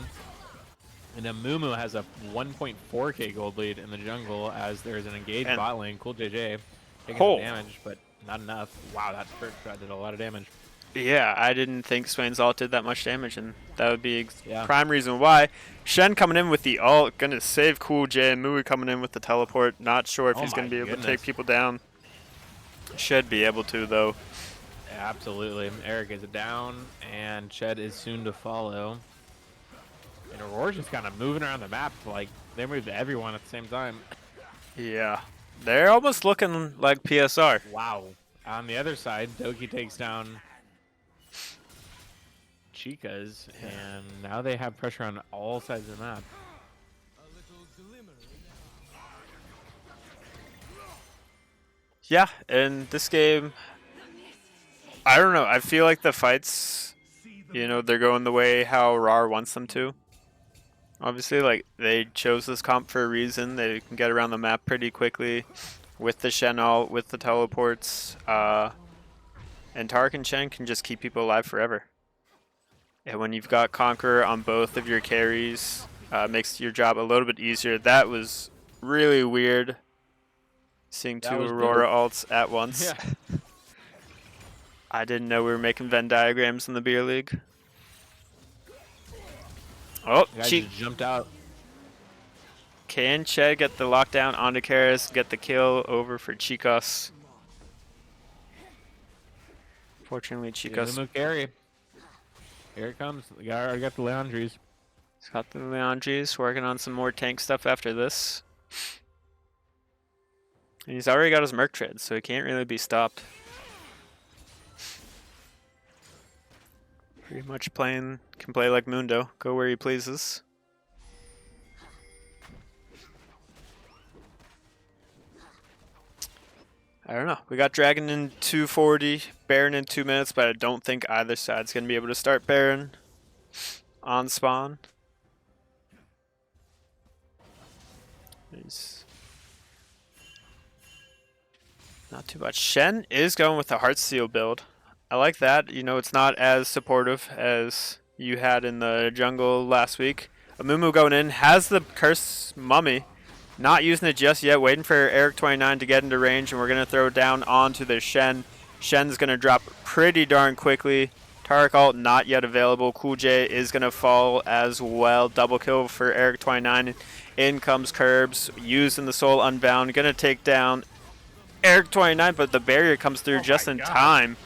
Speaker 1: And then Mumu has a 1.4k gold lead in the jungle as there's an engaged bot lane. Cool JJ taking some damage, but not enough. Wow, that first shot did a lot of damage.
Speaker 2: Yeah, I didn't think Swain's ult did that much damage, and that would be prime reason why. Shen coming in with the ult, gonna save Cool J, and Mui coming in with the teleport. Not sure if he's gonna be able to take people down. Should be able to, though.
Speaker 1: Yeah, absolutely. Eric is down, and Ched is soon to follow. And Aurora's just kind of moving around the map, like they moved everyone at the same time.
Speaker 2: Yeah, they're almost looking like PSR.
Speaker 1: Wow. On the other side, Doki takes down Chicas, and now they have pressure on all sides of the map.
Speaker 2: Yeah, in this game, I don't know. I feel like the fights, you know, they're going the way how rawr wants them to. Obviously, like, they chose this comp for a reason. They can get around the map pretty quickly with the Shen ult, with the teleports. And Tark and Shen can just keep people alive forever. And when you've got Conqueror on both of your carries, makes your job a little bit easier. That was really weird, seeing two Aurora ults at once.
Speaker 1: Yeah.
Speaker 2: I didn't know we were making Venn diagrams in the beer league. Oh,
Speaker 1: she jumped out.
Speaker 2: Can Ched get the lockdown onto Karis, get the kill over for Chicos? Fortunately, Chicos.
Speaker 1: Carry. Here it comes. I got the Leandries.
Speaker 2: He's got the Leandries, working on some more tank stuff after this. And he's already got his Merc Tread, so he can't really be stopped. Pretty much can play like Mundo, go where he pleases. I don't know. We got Dragon in 240, Baron in 2 minutes, but I don't think either side's going to be able to start Baron on spawn. He's not too much. Shen is going with the Heartsteel build. I like that. You know, it's not as supportive as you had in the jungle last week. Amumu going in, has the Curse Mummy. Not using it just yet, waiting for Eric29 to get into range, and we're going to throw down onto the Shen. Shen's going to drop pretty darn quickly. Taric ult not yet available. Cool J is going to fall as well. Double kill for Eric29. In comes Curbs, using the Soul Unbound. Going to take down Eric29, but the barrier comes through just in time.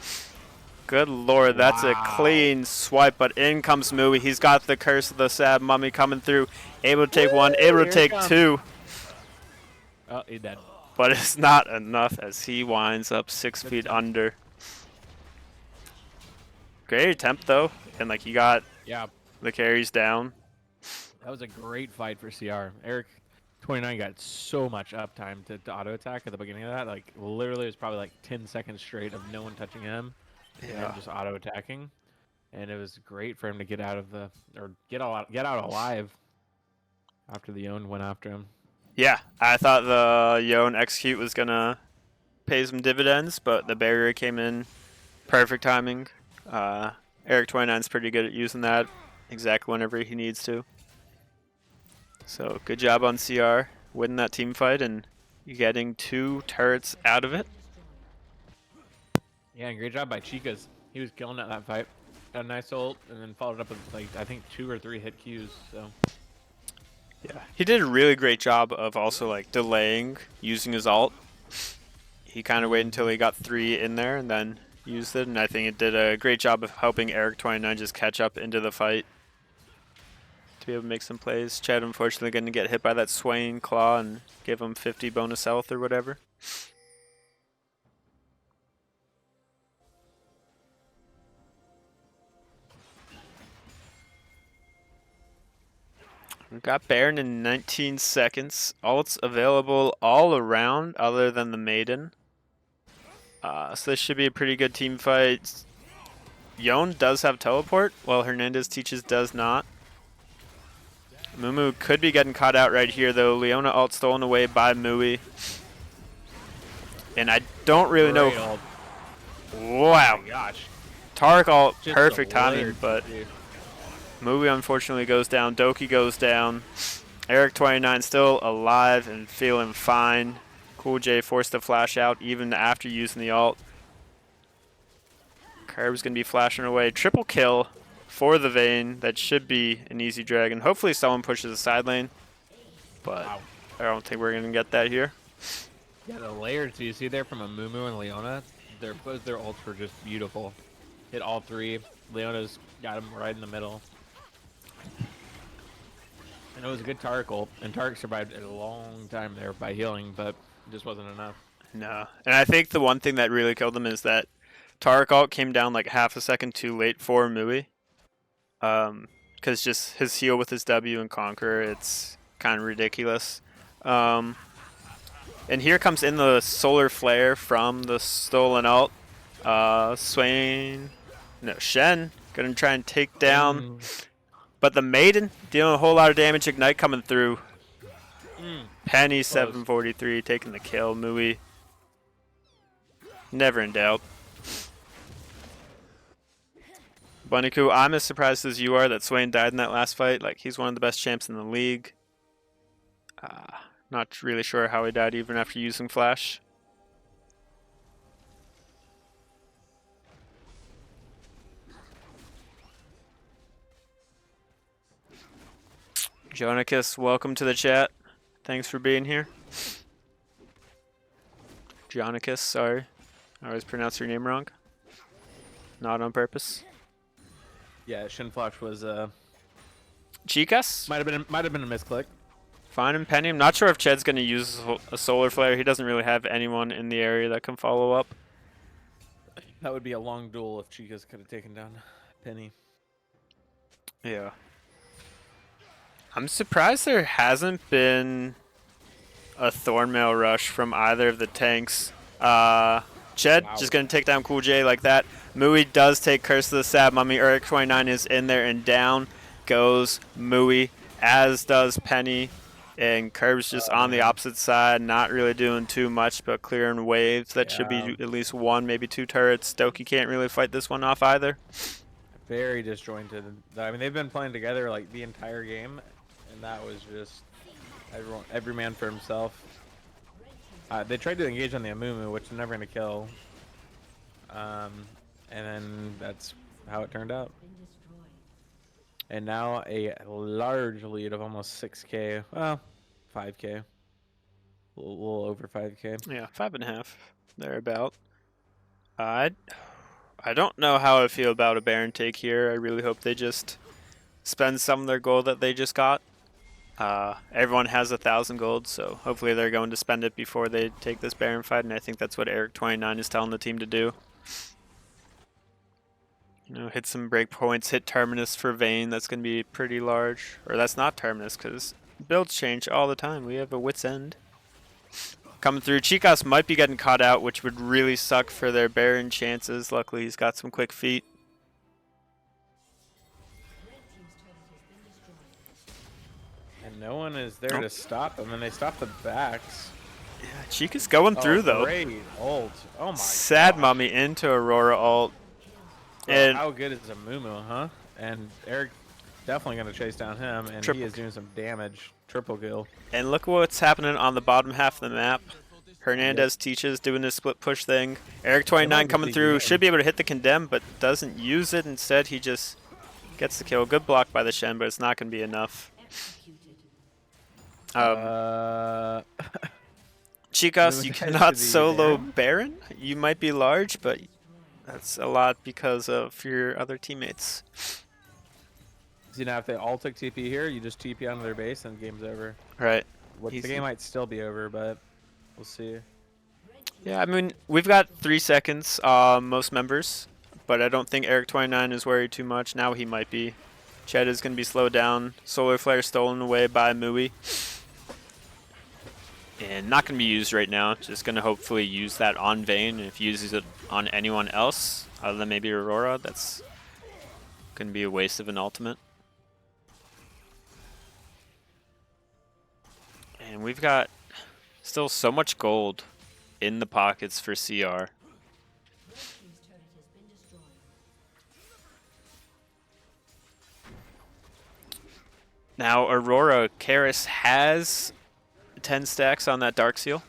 Speaker 2: Good lord, that's a clean swipe, but in comes Mui. He's got the Curse of the Sad Mummy coming through. Able to take one, able to take two.
Speaker 1: Oh, he's dead.
Speaker 2: But it's not enough as he winds up 6 feet under. Great attempt though, and like he got the carries down.
Speaker 1: That was a great fight for CR. Eric29 got so much uptime to auto attack at the beginning of that. Like literally, it was probably like 10 seconds straight of no one touching him. And just auto attacking, and it was great for him to get out of the get out alive after the Yone went after him.
Speaker 2: Yeah, I thought the Yone execute was gonna pay some dividends, but the barrier came in perfect timing. Eric29's pretty good at using that exactly whenever he needs to. So good job on CR winning that team fight and getting 2 turrets out of it.
Speaker 1: Yeah, and great job by Chicas. He was killing at that fight. Got a nice ult, and then followed up with, like, I think 2 or 3 hit Qs, so.
Speaker 2: Yeah, he did a really great job of also, like, delaying using his ult. He kind of waited until he got 3 in there and then used it, and I think it did a great job of helping Eric29 just catch up into the fight to be able to make some plays. Chad unfortunately going to get hit by that swaying claw and give him 50 bonus health or whatever. We've got Baron in 19 seconds. Ults available all around other than the Maiden. So this should be a pretty good team fight. Yone does have teleport, while Hernandez teaches does not. Mumu could be getting caught out right here, though. Leona ult stolen away by Mui. And I don't really know.
Speaker 1: Ult.
Speaker 2: Wow.
Speaker 1: Oh my gosh.
Speaker 2: Taric ult,
Speaker 1: Just
Speaker 2: perfect
Speaker 1: a layered
Speaker 2: timing, but
Speaker 1: dude.
Speaker 2: Mui unfortunately goes down. Doki goes down. Eric29 still alive and feeling fine. Cool J forced to flash out even after using the ult. Curb's going to be flashing away. Triple kill for the Vayne. That should be an easy dragon. Hopefully someone pushes the side lane, but
Speaker 1: Wow.
Speaker 2: I don't think we're going to get that here.
Speaker 1: Yeah, the layers you see there from a Mumu and Leona, both their ults were just beautiful. Hit all 3. Leona's got him right in the middle. And it was a good Taric ult, and Taric survived a long time there by healing, but it just wasn't enough.
Speaker 2: No. And I think the one thing that really killed him is that Taric ult came down like half a second too late for Mui. Because just his heal with his W and Conqueror, it's kind of ridiculous. And here comes in the Solar Flare from the stolen ult. Swain, no, Shen, gonna try and take down. But the Maiden dealing a whole lot of damage. Ignite coming through. Penny 743 taking the kill. Mui never in doubt. Bunnyku, I'm as surprised as you are that Swain died in that last fight. Like, he's one of the best champs in the league. Not really sure how he died even after using Flash. Jonicus, welcome to the chat. Thanks for being here. Jonicus, sorry. I always pronounce your name wrong. Not on purpose.
Speaker 1: Yeah, Shin Flash was
Speaker 2: Chicas?
Speaker 1: might have been a misclick.
Speaker 2: Fine and Penny. I'm not sure if Ched's going to use a Solar Flare. He doesn't really have anyone in the area that can follow up.
Speaker 1: That would be a long duel if Chicas could have taken down Penny.
Speaker 2: Yeah. I'm surprised there hasn't been a Thornmail rush from either of the tanks. Ched just going to take down Cool J like that. Mui does take Curse of the Sad Mummy. Eric29 is in there, and down goes Mui, as does Penny. And Curb's just on the opposite side, not really doing too much, but clearing waves. That should be at least 1, maybe 2 turrets. Doki can't really fight this one off either.
Speaker 1: Very disjointed. I mean, they've been playing together like the entire game, and that was just every man for himself. They tried to engage on the Amumu, which they're never going to kill. And then that's how it turned out. And now a large lead of almost 6K. Well, 5K. A little over 5K.
Speaker 2: Yeah, 5.5, thereabout. I don't know how I feel about a Baron take here. I really hope they just spend some of their gold that they just got. Everyone has 1,000 gold, so hopefully they're going to spend it before they take this Baron fight, and I think that's what Eric29 is telling the team to do. You know, hit some breakpoints, hit Terminus for Vayne. That's going to be pretty large. Or that's not Terminus, because builds change all the time. We have a wit's end. Coming through. Chicas might be getting caught out, which would really suck for their Baron chances. Luckily, he's got some quick feet.
Speaker 1: And no one is there to stop them, and they stop the backs.
Speaker 2: Yeah, Chica's going through, though.
Speaker 1: Great ult. Oh, my
Speaker 2: Sad
Speaker 1: gosh.
Speaker 2: Mummy into Aurora ult.
Speaker 1: Well, how good is Amumu, huh? And Eric definitely going to chase down him, and he is doing some damage. Triple kill.
Speaker 2: And look what's happening on the bottom half of the map. Hernandez
Speaker 1: Yep.
Speaker 2: teaches doing this split push thing. Eric
Speaker 1: That might
Speaker 2: 29
Speaker 1: get
Speaker 2: coming
Speaker 1: the
Speaker 2: through. Should
Speaker 1: game.
Speaker 2: be able to hit the condemn, but doesn't use it. Instead, he just gets the kill. Good block by the Shen, but it's not going to be enough. Chicos, you
Speaker 1: Moving guys to
Speaker 2: cannot
Speaker 1: the
Speaker 2: solo
Speaker 1: Baron?
Speaker 2: Baron. You might be large, but that's a lot because of your other teammates.
Speaker 1: So, if they all took TP here, you just TP onto their base and the game's over.
Speaker 2: Right.
Speaker 1: The
Speaker 2: Easy.
Speaker 1: game might still be over, but we'll see.
Speaker 2: Yeah, I mean, we've got 3 seconds, most members, but I don't think Eric 29 is worried too much. Now he might be. Ched is going to be slowed down. Solar Flare stolen away by Mui. And not going to be used right now. Just going to hopefully use that on Vayne. And if he uses it on anyone else, other than maybe Aurora, that's going to be a waste of an ultimate. And we've got still so much gold in the pockets for CR. Now, Aurora, Karis has 10 stacks on that Dark Seal.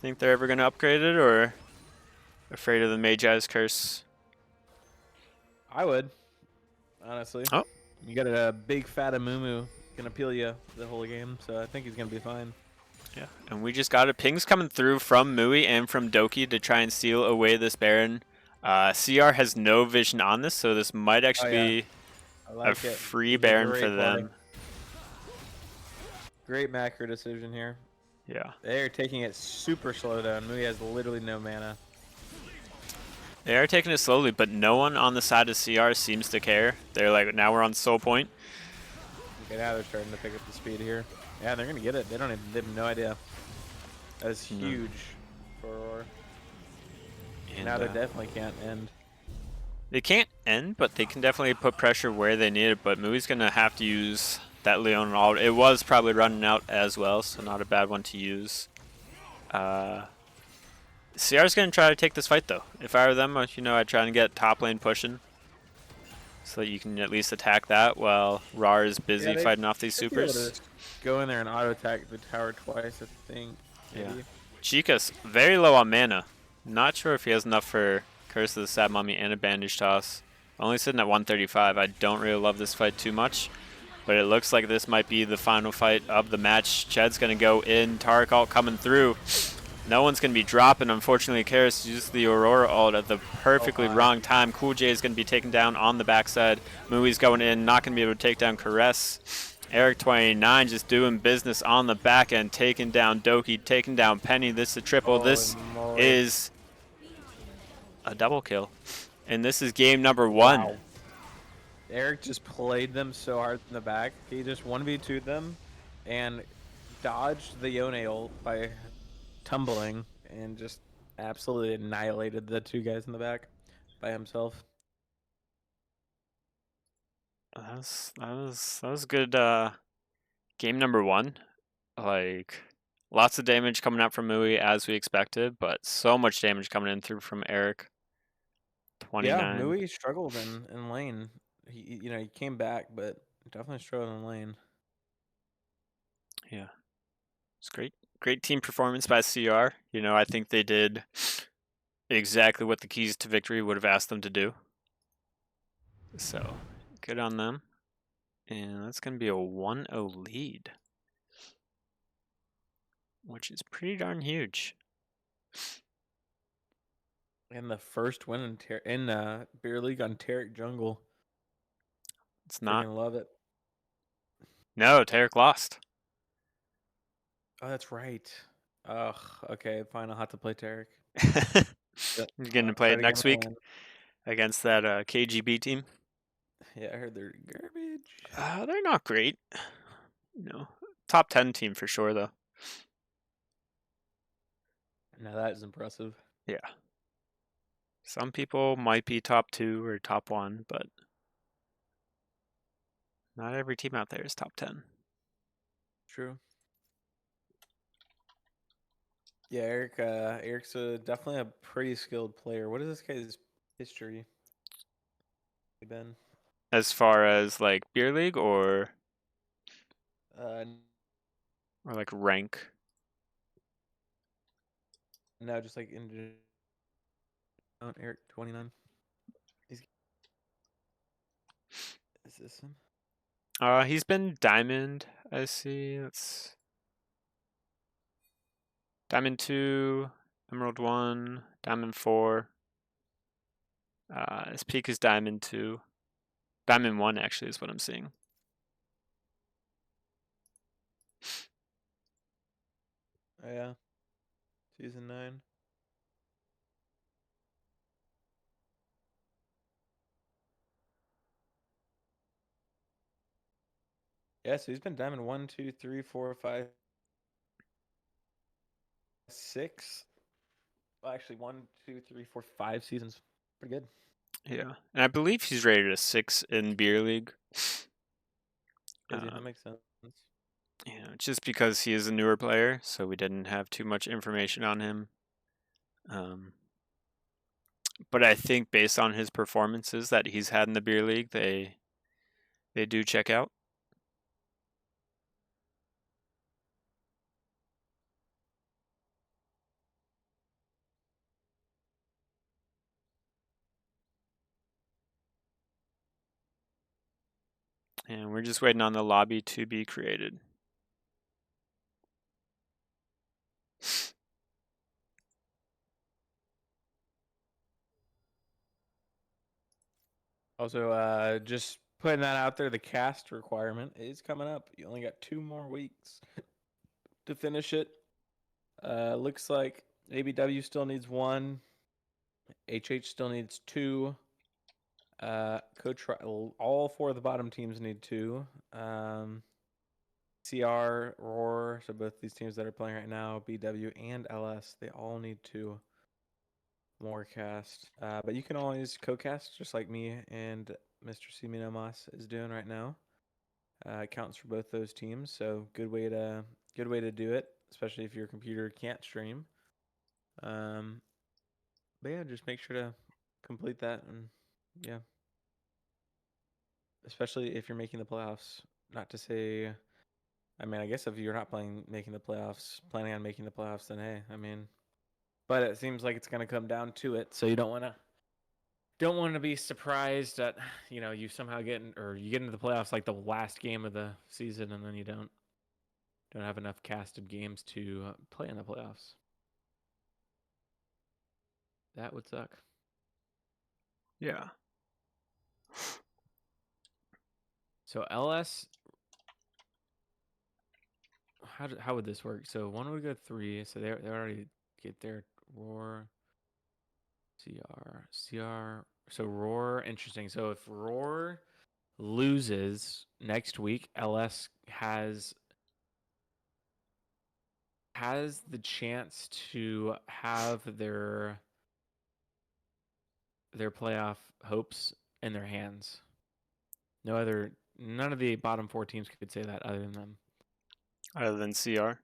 Speaker 2: Think they're ever going to upgrade it, or afraid of the Magi's Curse?
Speaker 1: I would, honestly.
Speaker 2: Oh.
Speaker 1: You got a big fat Amumu gonna peel you the whole game, so I think he's gonna be fine.
Speaker 2: Yeah, and we just got it. Pings coming through from Mui and from Doki to try and steal away this Baron. CR has no vision on this, so this might actually be a free Baron for them.
Speaker 1: Great macro decision here.
Speaker 2: Yeah.
Speaker 1: They're taking it super slow down. Mui has literally no mana.
Speaker 2: They are taking it slowly, but no one on the side of CR seems to care. They're like, now we're on Soul Point.
Speaker 1: Okay, now they're starting to pick up the speed here. Yeah, they're gonna get it. They have no idea. That is huge for Aurora. And now they definitely can't end.
Speaker 2: They can't end, but they can definitely put pressure where they need it. But Mui's gonna have to use that Leon ult. It was probably running out as well, so not a bad one to use. CR's gonna try to take this fight though. If I were them, I'd try and get top lane pushing, so that you can at least attack that while rawr is busy fighting off these supers.
Speaker 1: Go in there and auto attack the tower twice, I think. Maybe.
Speaker 2: Yeah. Chica's very low on mana. Not sure if he has enough for Curse of the Sad Mummy and a Bandage Toss. Only sitting at 135. I don't really love this fight too much, but it looks like this might be the final fight of the match. Ched's gonna go in. Taric ult coming through. No one's going to be dropping. Unfortunately, Karis used the Aurora ult at the perfectly wrong time. Cool J is going to be taken down on the backside. Mui's going in, not going to be able to take down Caress. Eric 29 just doing business on the back end, taking down Doki, taking down Penny. This is a triple. This is a double kill. And this is game number 1. Wow.
Speaker 1: Eric just played them so hard in the back. He just 1v2'd them and dodged the Yone ult by tumbling and just absolutely annihilated the 2 guys in the back by himself.
Speaker 2: That was good. Game number 1, like lots of damage coming out from Mui as we expected, but so much damage coming in through from Eric. 29.
Speaker 1: Yeah, Mui struggled in lane. He came back, but definitely struggled in lane.
Speaker 2: Yeah, it's great. Great team performance by CR. I think they did exactly what the keys to victory would have asked them to do. So, good on them. And that's going to be a 1-0 lead, which is pretty darn huge.
Speaker 1: And the first win in Beer League on Taric Jungle.
Speaker 2: It's not.
Speaker 1: I love it.
Speaker 2: No, Taric lost.
Speaker 1: Oh, that's right. Ugh. Okay, fine. I'll have to play Taric.
Speaker 2: You're going to play it next week against that KGB team?
Speaker 1: Yeah, I heard they're garbage.
Speaker 2: They're not great. Top 10 team for sure, though.
Speaker 1: Now that is impressive.
Speaker 2: Yeah. Some people might be top 2 or top 1, but not every team out there is top 10.
Speaker 1: True. Yeah, Eric's definitely a pretty skilled player. What is this guy's history been?
Speaker 2: As far as like Beer League or or like rank?
Speaker 1: No, just like in Eric 29. Is this him?
Speaker 2: He's been Diamond. I see. That's Diamond 2, Emerald 1, Diamond 4. His peak is Diamond 2. Diamond 1 actually is what I'm seeing.
Speaker 1: Oh yeah, season 9. Yeah, so he's been Diamond 1, 2, 3, 4, 5, 6. Well, actually, 1, 2, 3, 4, 5 seasons. Pretty good.
Speaker 2: Yeah, and I believe he's rated a 6 in Beer League.
Speaker 1: Is he? That makes sense.
Speaker 2: Just because he is a newer player, so we didn't have too much information on him. But I think based on his performances that he's had in the Beer League, they do check out. And we're just waiting on the lobby to be created.
Speaker 1: Also, just putting that out there, the cast requirement is coming up. You only got 2 more weeks to finish it. Looks like ABW still needs 1. HH still needs 2. All 4 of the bottom teams need 2. CR, rawr, so both these teams that are playing right now, BW and LS, they all need 2 more cast. But you can always co-cast just like me and Mr. Simino Mas is doing right now. It counts for both those teams, so good way to do it, especially if your computer can't stream. But yeah, just make sure to complete that, and yeah, especially if you're making the playoffs. Not to say, I mean, I guess if you're not planning on making the playoffs, then hey, I mean, but it seems like it's gonna come down to it, so you don't want to be surprised that you somehow you get into the playoffs like the last game of the season, and then you don't have enough casted games to play in the playoffs. That would suck.
Speaker 2: Yeah.
Speaker 1: So LS, how would this work? So 1 would go 3. So they already get their rawr, CR. So rawr, interesting. So if rawr loses next week, LS has the chance to have their playoff hopes in their hands. None of the bottom 4 teams could say that other than them.
Speaker 2: Other than CR?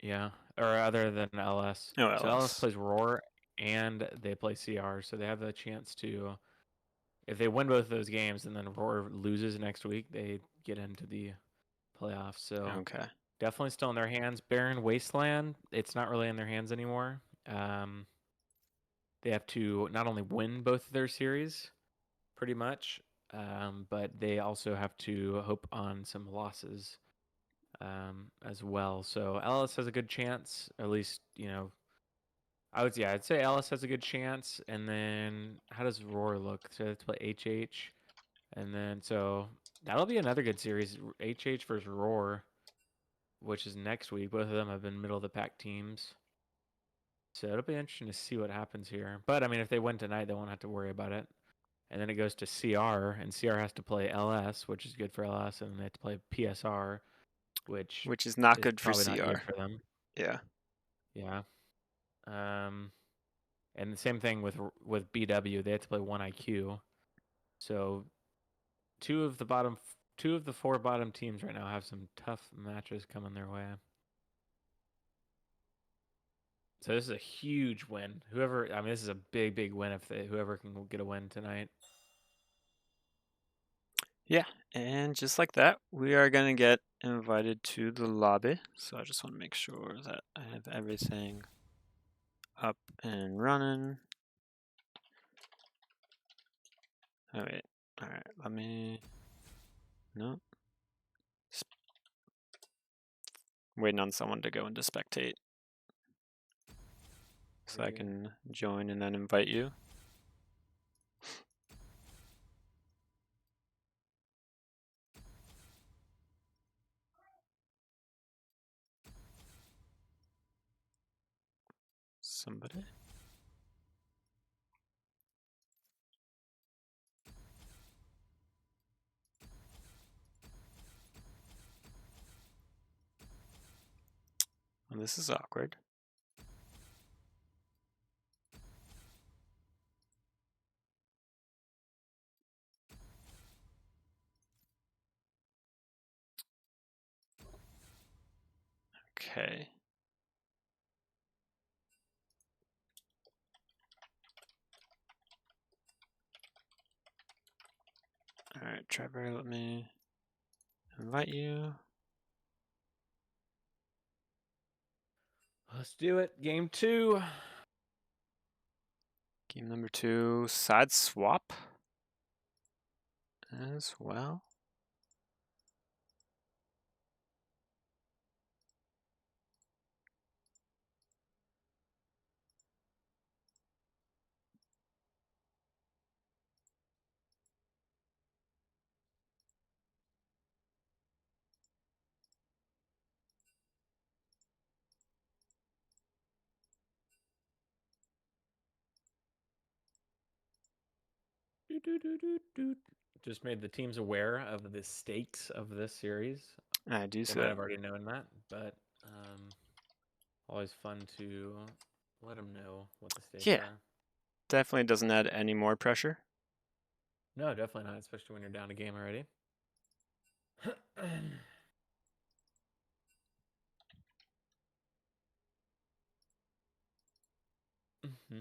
Speaker 1: Yeah, or other than LS.
Speaker 2: No,
Speaker 1: So LS
Speaker 2: LS.
Speaker 1: plays rawr and they play CR, so they have the chance to, if they win both of those games and then rawr loses next week, they get into the playoffs. So
Speaker 2: Okay.
Speaker 1: definitely still in their hands. Barren Wasteland, it's not really in their hands anymore. They have to not only win both of their series, pretty much, but they also have to hope on some losses as well. So LS has a good chance, at least I'd say Ellis has a good chance. And then how does rawr look? So they have to play HH, and then so that'll be another good series. HH versus rawr, which is next week. Both of them have been middle of the pack teams, so it'll be interesting to see what happens here. But I mean, if they win tonight, they won't have to worry about it. And then it goes to CR, and CR has to play LS, which is good for LS, and then they have to play PSR, which
Speaker 2: Which is not
Speaker 1: is
Speaker 2: good for
Speaker 1: probably not
Speaker 2: CR.
Speaker 1: good for them.
Speaker 2: Yeah.
Speaker 1: Yeah. And the same thing with BW. They have to play 1IQ. So two of the 4 bottom teams right now have some tough matches coming their way. So this is a huge win. This is a big win if whoever can get a win tonight.
Speaker 2: Yeah, and just like that, we are going to get invited to the lobby. So I just want to make sure that I have everything up and running. Oh, wait. All right, let me... No. Waiting on someone to go into spectate. So I can join and then invite you. Somebody? Well, this is awkward. Okay. All right, Trevor, let me invite you.
Speaker 1: Let's do it. Game 2.
Speaker 2: Game number 2, side swap as well.
Speaker 1: Just made the teams aware of the stakes of this series.
Speaker 2: I do
Speaker 1: They
Speaker 2: see
Speaker 1: might
Speaker 2: that.
Speaker 1: have already known that, but always fun to let them know what the stakes
Speaker 2: Yeah,
Speaker 1: are.
Speaker 2: definitely doesn't add any more pressure.
Speaker 1: No, definitely not, especially when you're down a game already.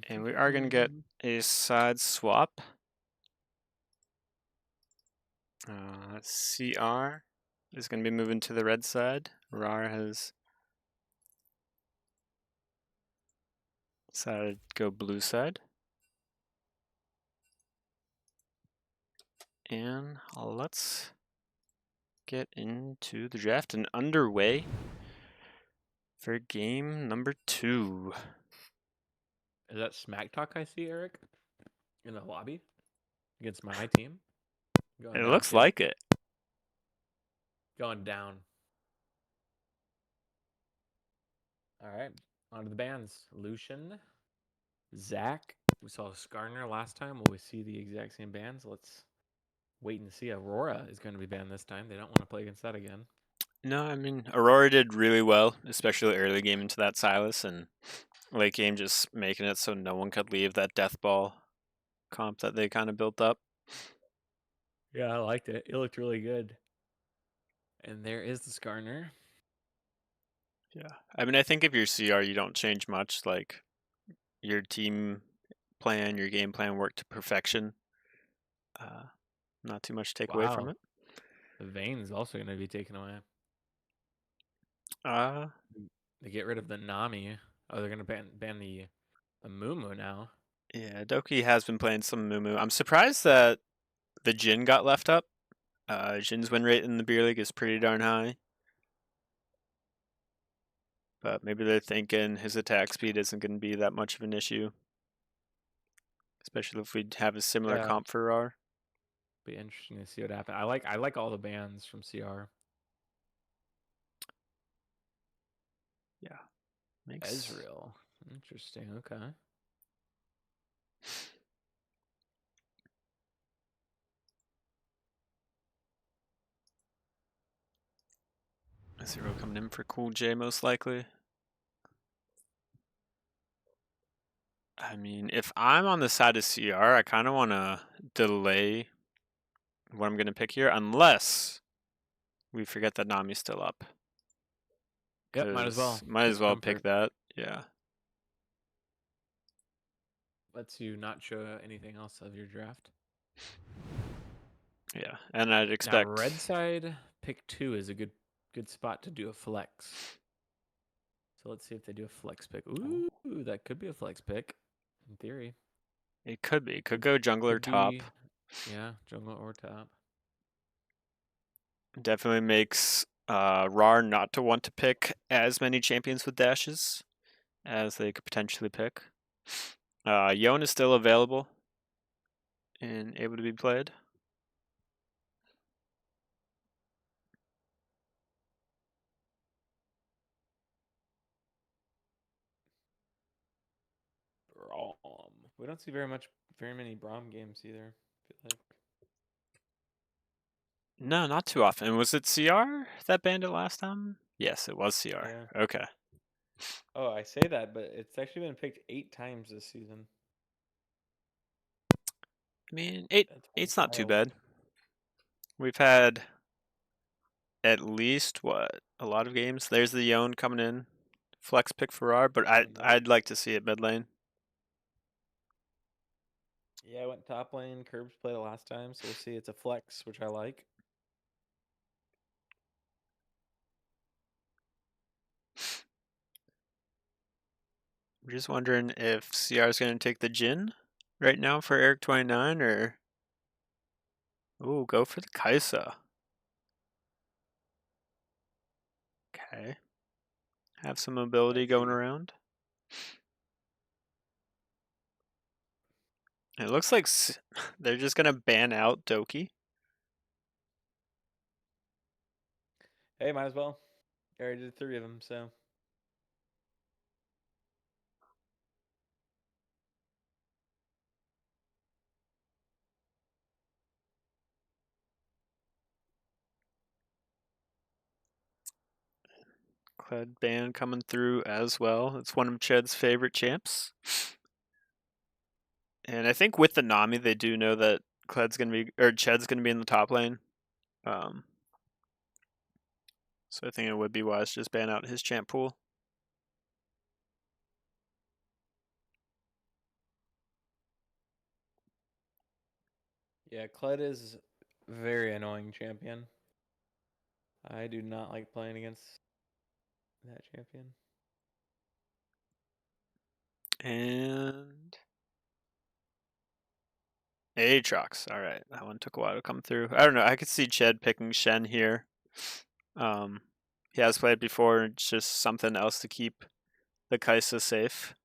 Speaker 2: And we are going to get a side swap. CR is going to be moving to the red side. rawr has decided to go blue side. And let's get into the draft and underway for game number 2.
Speaker 1: Is that smack talk I see, Eric? In the lobby? Against my team? Going
Speaker 2: It
Speaker 1: down
Speaker 2: looks
Speaker 1: 2?
Speaker 2: like it.
Speaker 1: Going down. Alright, on to the bands. Lucian, Zach. We saw Skarner last time. Will we see the exact same bands? Let's wait and see. Aurora is going to be banned this time. They don't want to play against that again.
Speaker 2: No, I mean, Aurora did really well, especially early game into that Silas, and late game just making it so no one could leave that death ball comp that they kind of built up.
Speaker 1: Yeah, I liked it. It looked really good. And there is the Skarner.
Speaker 2: Yeah. I mean, I think if you're CR, you don't change much. Like, your team plan, your game plan work to perfection. Not too much to take away from
Speaker 1: Wow.
Speaker 2: it.
Speaker 1: The Veins also going to be taken away.
Speaker 2: Uh,
Speaker 1: They get rid of the Nami. Oh, they're going to ban the Mumu now.
Speaker 2: yeah, Doki has been playing some Mumu. I'm surprised that the Jin got left up. Jin's win rate in the beer league is pretty darn high. But maybe they're thinking his attack speed isn't going to be that much of an issue. Especially if we have a similar comp for rawr.
Speaker 1: Be interesting to see what happens. I like all the bands from CR.
Speaker 2: Yeah.
Speaker 1: Ezreal. Interesting. Okay.
Speaker 2: Ezreal coming in for Cool J most likely. I mean, if I'm on the side of CR, I kind of want to delay what I'm going to pick here, unless we forget that Nami's still up.
Speaker 1: Yep, might as well.
Speaker 2: Might
Speaker 1: Keep
Speaker 2: as well
Speaker 1: comfort.
Speaker 2: pick that. Yeah.
Speaker 1: Lets you not show anything else of your draft.
Speaker 2: Yeah, and I'd
Speaker 1: Now
Speaker 2: expect
Speaker 1: red side pick 2 is a good spot to do a flex. So let's see if they do a flex pick. Ooh, that could be a flex pick in theory.
Speaker 2: it could be. Could go jungler
Speaker 1: Could
Speaker 2: top.
Speaker 1: be, yeah, jungle or top.
Speaker 2: Definitely makes rawr not to want to pick as many champions with dashes as they could potentially pick. Yone is still available and able to be played.
Speaker 1: Braum. We don't see very many Braum games either. I feel like.
Speaker 2: No, not too often. Was it CR that banned it last time? Yes, it was CR.
Speaker 1: Yeah.
Speaker 2: Okay.
Speaker 1: Oh, I say that, but it's actually been picked 8 times this season.
Speaker 2: I mean,
Speaker 1: That's
Speaker 2: eight's not too
Speaker 1: wild.
Speaker 2: bad. We've had at least a lot of games. There's the Yone coming in, flex pick for rawr, but I'd like to see it mid lane.
Speaker 1: Yeah, I went top lane. Curbs played it last time, so we'll see. It's a flex, which I like.
Speaker 2: I'm just wondering if CR is going to take the Jin right now for Eric29 or ooh, go for the Kaisa. Okay. Have some mobility going around. It looks like they're just going to ban out Doki.
Speaker 1: Hey, might as well. I already did 3 of them, so.
Speaker 2: Kled ban coming through as well. It's one of Ched's favorite champs. And I think with the Nami, they do know that Ched's gonna be in the top lane. So I think it would be wise to just ban out his champ pool.
Speaker 1: Yeah, Kled is very annoying champion. I do not like playing against that champion.
Speaker 2: And Aatrox. All right, that one took a while to come through. I don't know. I could see Ched picking Shen here. He has played before. It's just something else to keep the Kaisa safe.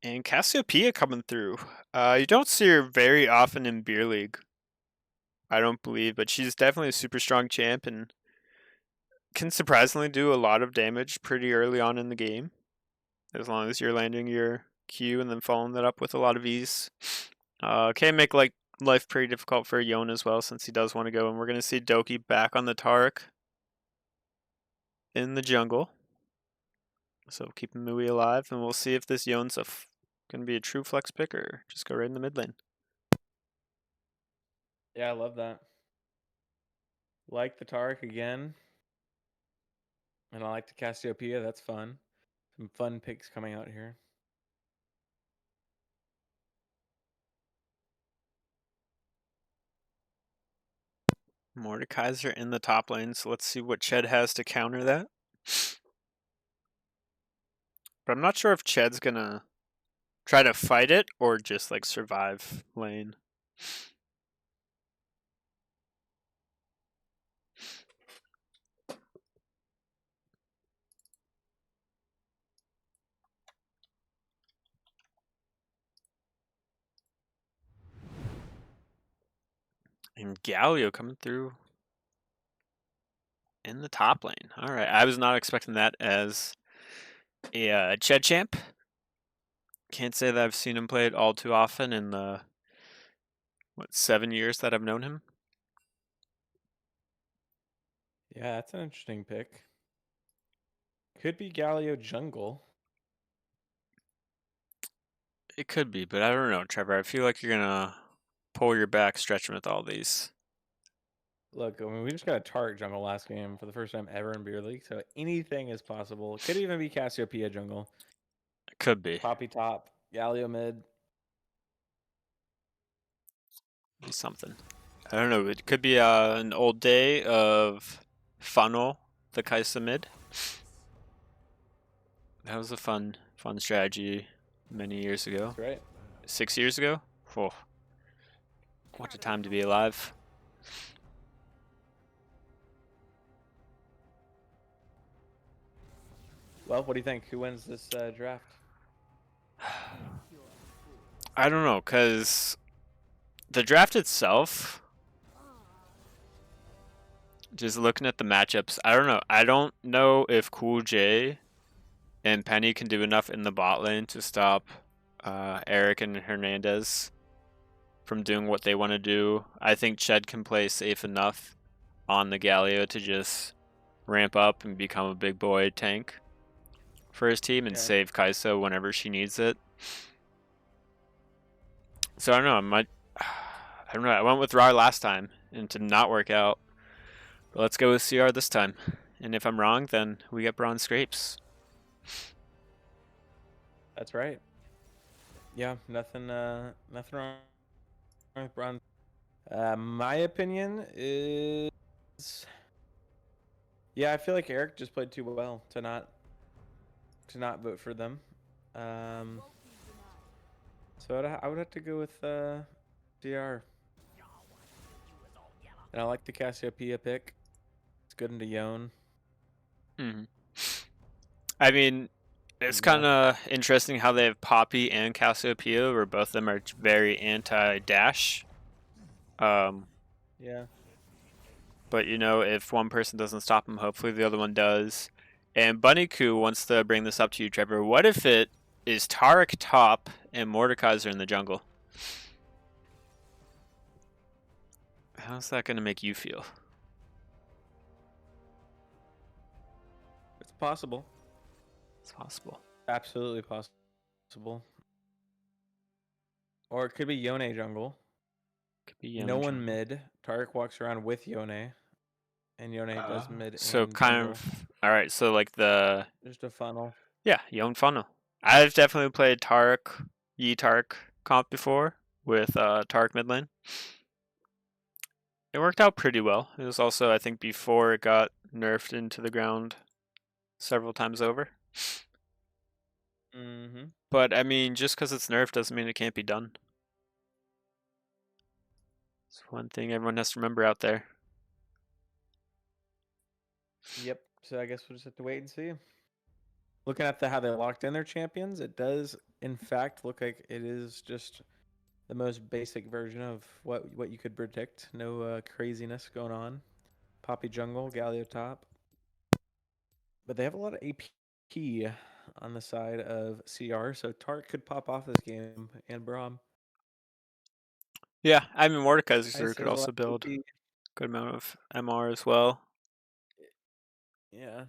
Speaker 2: And Cassiopeia coming through. You don't see her very often in Beer League. I don't believe, but she's definitely a super strong champ and can surprisingly do a lot of damage pretty early on in the game. As long as you're landing your Q and then following that up with a lot of ease. Can make life pretty difficult for Yon as well since he does want to go. And we're going to see Doki back on the Taric in the jungle. So keep Mui alive, and we'll see if this Yon's going to be a true flex pick or just go right in the mid lane.
Speaker 1: Yeah, I love that. Like the Taric again. And I like the Cassiopeia. That's fun. Some fun picks coming out here.
Speaker 2: Mordekaiser in the top lane, so let's see what Ched has to counter that. But I'm not sure if Ched's going to try to fight it or just like survive lane. And Galio coming through in the top lane. All right, I was not expecting that as a Ched champ. Can't say that I've seen him play it all too often in the 7 years that I've known him.
Speaker 1: Yeah, that's an interesting pick. Could be Galio jungle.
Speaker 2: It could be, but I don't know, Trevor. I feel like you're gonna pull your back stretching with all these.
Speaker 1: Look, I mean, we just got a Tark jungle last game for the first time ever in Beer League, so anything is possible. Could even be Cassiopeia jungle.
Speaker 2: Could be.
Speaker 1: Poppy top, Galio mid.
Speaker 2: Be something. I don't know. It could be an old day of funnel the Kaisa mid. That was a fun strategy many years ago.
Speaker 1: That's right.
Speaker 2: 6 years ago? Oh, what a time to be alive.
Speaker 1: Well, what do you think? Who wins this draft?
Speaker 2: I don't know, because the draft itself, just looking at the matchups, I don't know. I don't know if Cool J and Penny can do enough in the bot lane to stop Eric and Hernandez from doing what they want to do. I think Ched can play safe enough on the Galio to just ramp up and become a big boy tank for his team and save Kai'Sa whenever she needs it. So I don't know. I don't know. I went with rawr last time and it did not work out. But let's go with CR this time. And if I'm wrong, then we get bronze scrapes.
Speaker 1: That's right. Yeah, nothing wrong with bronze. My opinion is, yeah, I feel like Eric just played too well to not vote for them. So I would have to go with DR. And I like the Cassiopeia pick. It's good into Yone.
Speaker 2: I mean, it's kind of interesting how they have Poppy and Cassiopeia, where both of them are very anti-dash.
Speaker 1: Yeah.
Speaker 2: But, you know, if one person doesn't stop him, hopefully the other one does. And Bunnyku wants to bring this up to you, Trevor. What if it is Taric top and Mordekaiser in the jungle? How's that going to make you feel?
Speaker 1: It's possible.
Speaker 2: It's possible.
Speaker 1: Absolutely possible. Or it could be Yone jungle.
Speaker 2: Could be Yone
Speaker 1: no
Speaker 2: jungle.
Speaker 1: one mid. Tarek walks around with Yone. And Yone does mid
Speaker 2: so
Speaker 1: and
Speaker 2: kind
Speaker 1: jungle.
Speaker 2: of, all right, so like the...
Speaker 1: Just a funnel.
Speaker 2: Yeah, Yone funnel. I've definitely played Taric, Taric comp before with Taric mid lane. It worked out pretty well. It was also, I think, before it got nerfed into the ground several times over. But, I mean, just because it's nerfed doesn't mean it can't be done. It's one thing everyone has to remember out there.
Speaker 1: Yep. So I guess we'll just have to wait and see. Looking at how they locked in their champions, it does, in fact, look like it is just the most basic version of what you could predict. No craziness going on. Poppy jungle, Galio top. But they have a lot of AP on the side of CR, so Tark could pop off this game, and Braum.
Speaker 2: Yeah, I mean, Mordekaiser could also build a good amount of MR as well.
Speaker 1: Yeah.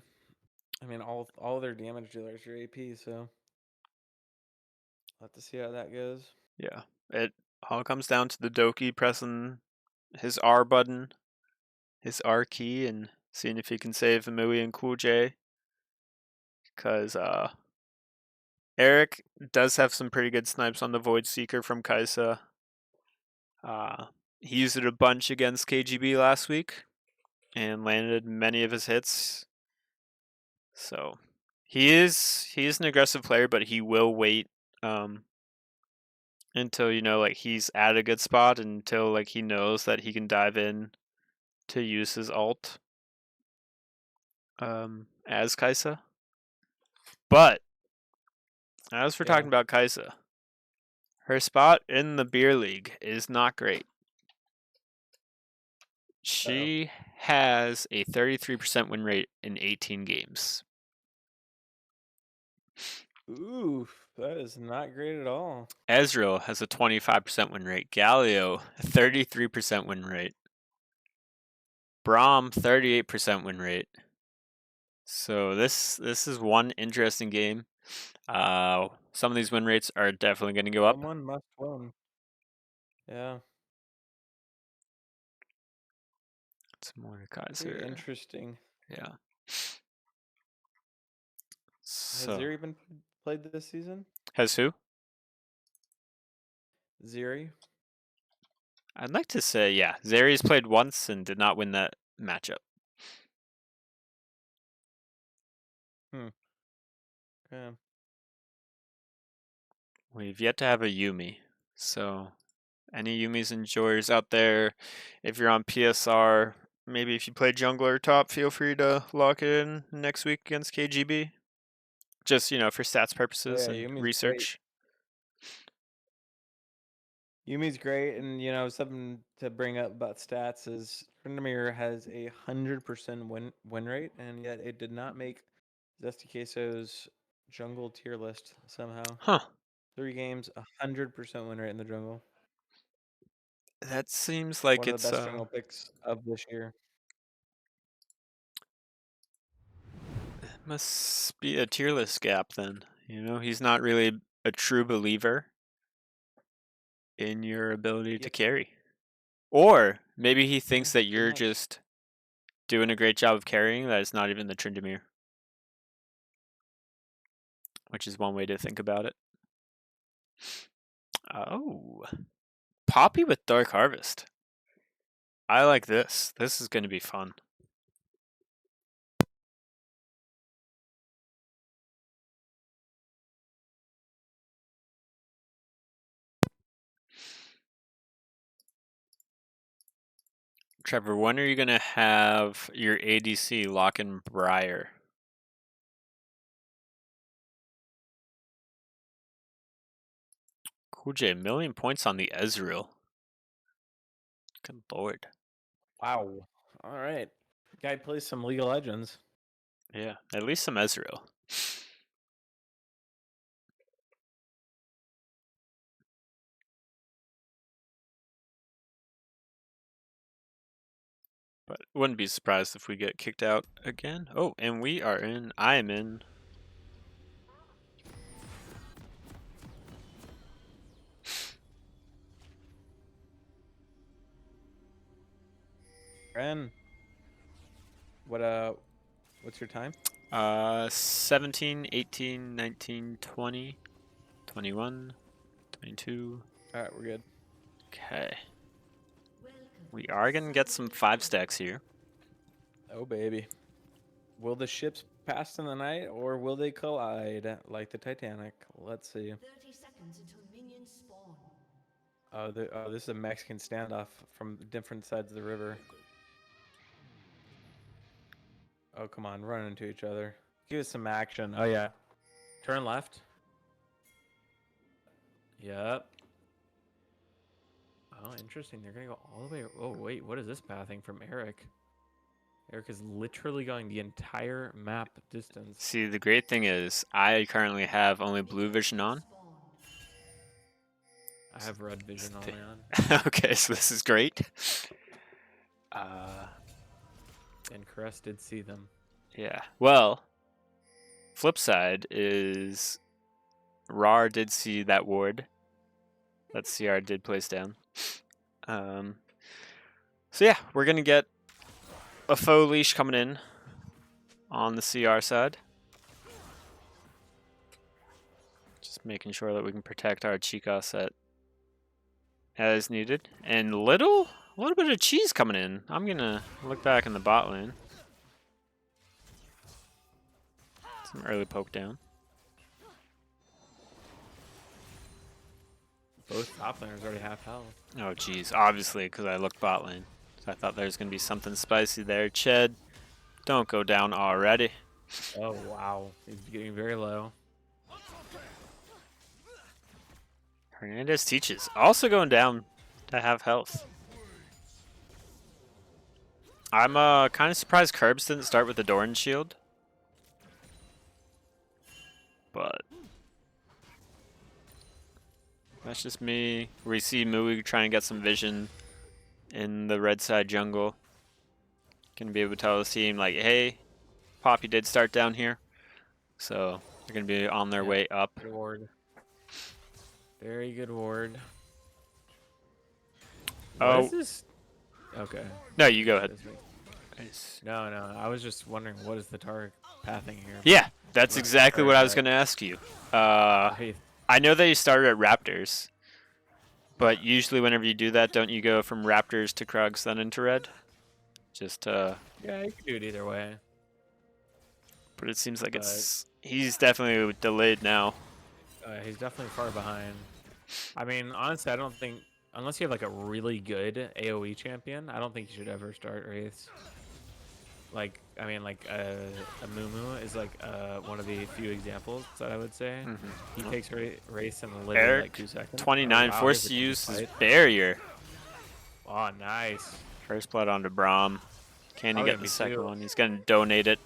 Speaker 1: I mean, all their damage dealers are AP, so we'll have to see how that goes.
Speaker 2: Yeah, it all comes down to the Doki pressing his R button, his R key, and seeing if he can save Amui and Cool J. Because Eric does have some pretty good snipes on the Void Seeker from Kai'Sa. He used it a bunch against KGB last week and landed many of his hits. So he is an aggressive player, but he will wait until, you know, like he's at a good spot, until like he knows that he can dive in to use his ult as Kai'Sa. But as we're talking about Kai'Sa, her spot in the beer league is not great. She has a 33% win rate in 18 games.
Speaker 1: Oof, that is not great at all.
Speaker 2: Ezreal has a 25% win rate. Galio, 33% win rate. Braum, 38% win rate. So this is one interesting game. Some of these win rates are definitely going to go up.
Speaker 1: Someone must win. Yeah.
Speaker 2: It's
Speaker 1: Very
Speaker 2: Mordekaiser.
Speaker 1: interesting.
Speaker 2: Yeah.
Speaker 1: Has
Speaker 2: So
Speaker 1: Zeri been played this season?
Speaker 2: has who?
Speaker 1: Zeri?
Speaker 2: I'd like to say, yeah, Zeri's played once and did not win that matchup.
Speaker 1: Yeah.
Speaker 2: We've yet to have a Yumi. So, any Yumis enjoyers out there, if you're on PSR, maybe if you play jungler top, feel free to lock it in next week against KGB. Just, for stats
Speaker 1: Oh
Speaker 2: purposes
Speaker 1: yeah,
Speaker 2: and
Speaker 1: Yumi's great.
Speaker 2: research.
Speaker 1: Yumi's great, and something to bring up about stats is Tryndamere has a 100% win rate, and yet it did not make Zesty Queso's jungle tier list somehow.
Speaker 2: Huh.
Speaker 1: 3 games, 100% win rate in the jungle.
Speaker 2: That seems like
Speaker 1: One of the
Speaker 2: it's
Speaker 1: best jungle picks of this year.
Speaker 2: must be a tier list gap then. He's not really a true believer in your ability to
Speaker 1: Yep,
Speaker 2: carry. Or maybe he
Speaker 1: yeah,
Speaker 2: thinks that
Speaker 1: pretty
Speaker 2: you're
Speaker 1: much.
Speaker 2: just doing a great job of carrying, that it's not even the Tryndamere. Which is one way to think about it. Oh. Poppy with Dark Harvest. I like this. This is going to be fun. Trevor, when are you going to have your ADC lock in Briar? Cool J, 1,000,000 points on the Ezreal. Good lord.
Speaker 1: Wow. All right. Guy plays some League of Legends.
Speaker 2: Yeah, at least some Ezreal. But wouldn't be surprised if we get kicked out again. Oh, and we are in. I am in.
Speaker 1: Ren, what's your time?
Speaker 2: 17, 18, 19, 20, 21, 22.
Speaker 1: All right, we're good.
Speaker 2: Okay. We are going to get some 5 stacks here.
Speaker 1: Oh baby. Will the ships pass in the night, or will they collide like the Titanic? Let's see.
Speaker 3: 30 seconds until minions spawn.
Speaker 1: Oh, this is a Mexican standoff from different sides of the river. Oh, come on, run into each other. Give us some action. Oh yeah. Turn left. Yep. Oh, interesting. They're gonna go all the way. Oh wait, what is this pathing from Eric? Eric is literally going the entire map distance.
Speaker 2: See, the great thing is I currently have only blue vision on.
Speaker 1: I have red vision only on.
Speaker 2: Okay, so this is great.
Speaker 1: And Caress did see them.
Speaker 2: Yeah. Well, flip side is rawr did see that ward. That CR did place down. So yeah, we're gonna get a faux leash coming in on the CR side. Just making sure that we can protect our Chica as needed. And a little bit of cheese coming in. I'm gonna look back in the bot lane. Some early poke down.
Speaker 1: Both top laners already half health.
Speaker 2: Oh geez, obviously because I looked bot lane. So I thought there was gonna be something spicy there. Ched, don't go down already.
Speaker 1: Oh wow, he's getting very low.
Speaker 2: Hernandez teaches. Also going down to have health. I'm kind of surprised Curbs didn't start with the Doran shield. But that's just me. We see Mui trying to get some vision in the red side jungle. Gonna be able to tell the team like, hey, Poppy did start down here. So they're gonna be on their way up.
Speaker 1: Good ward. Very good ward.
Speaker 2: Oh.
Speaker 1: What is this? Okay.
Speaker 2: No, you go ahead. Nice.
Speaker 1: No, I was just wondering what is the Tarek pathing here.
Speaker 2: Yeah, that's
Speaker 1: Right,
Speaker 2: exactly
Speaker 1: or,
Speaker 2: what I was going to ask you.
Speaker 1: Wraith.
Speaker 2: I know that you started at Raptors, but usually whenever you do that, don't you go from Raptors to Krugs then into Red? Just
Speaker 1: Yeah, you can do it either way.
Speaker 2: but it seems like
Speaker 1: But
Speaker 2: he's definitely delayed now.
Speaker 1: he's definitely far behind. I mean, honestly, I don't think unless you have like a really good AOE champion, I don't think you should ever start Wraiths. Like, I mean, like a Mumu is like one of the few examples that I would say. He takes Wraiths in literally
Speaker 2: Eric,
Speaker 1: like 2 seconds.
Speaker 2: 29,
Speaker 1: Oh, wow,
Speaker 2: forced
Speaker 1: there's
Speaker 2: to
Speaker 1: a
Speaker 2: use his
Speaker 1: fight.
Speaker 2: barrier.
Speaker 1: Oh, nice.
Speaker 2: First blood onto Braum. Can he
Speaker 1: Probably
Speaker 2: get
Speaker 1: gonna
Speaker 2: the
Speaker 1: be
Speaker 2: second
Speaker 1: 2.
Speaker 2: one? He's going to donate it.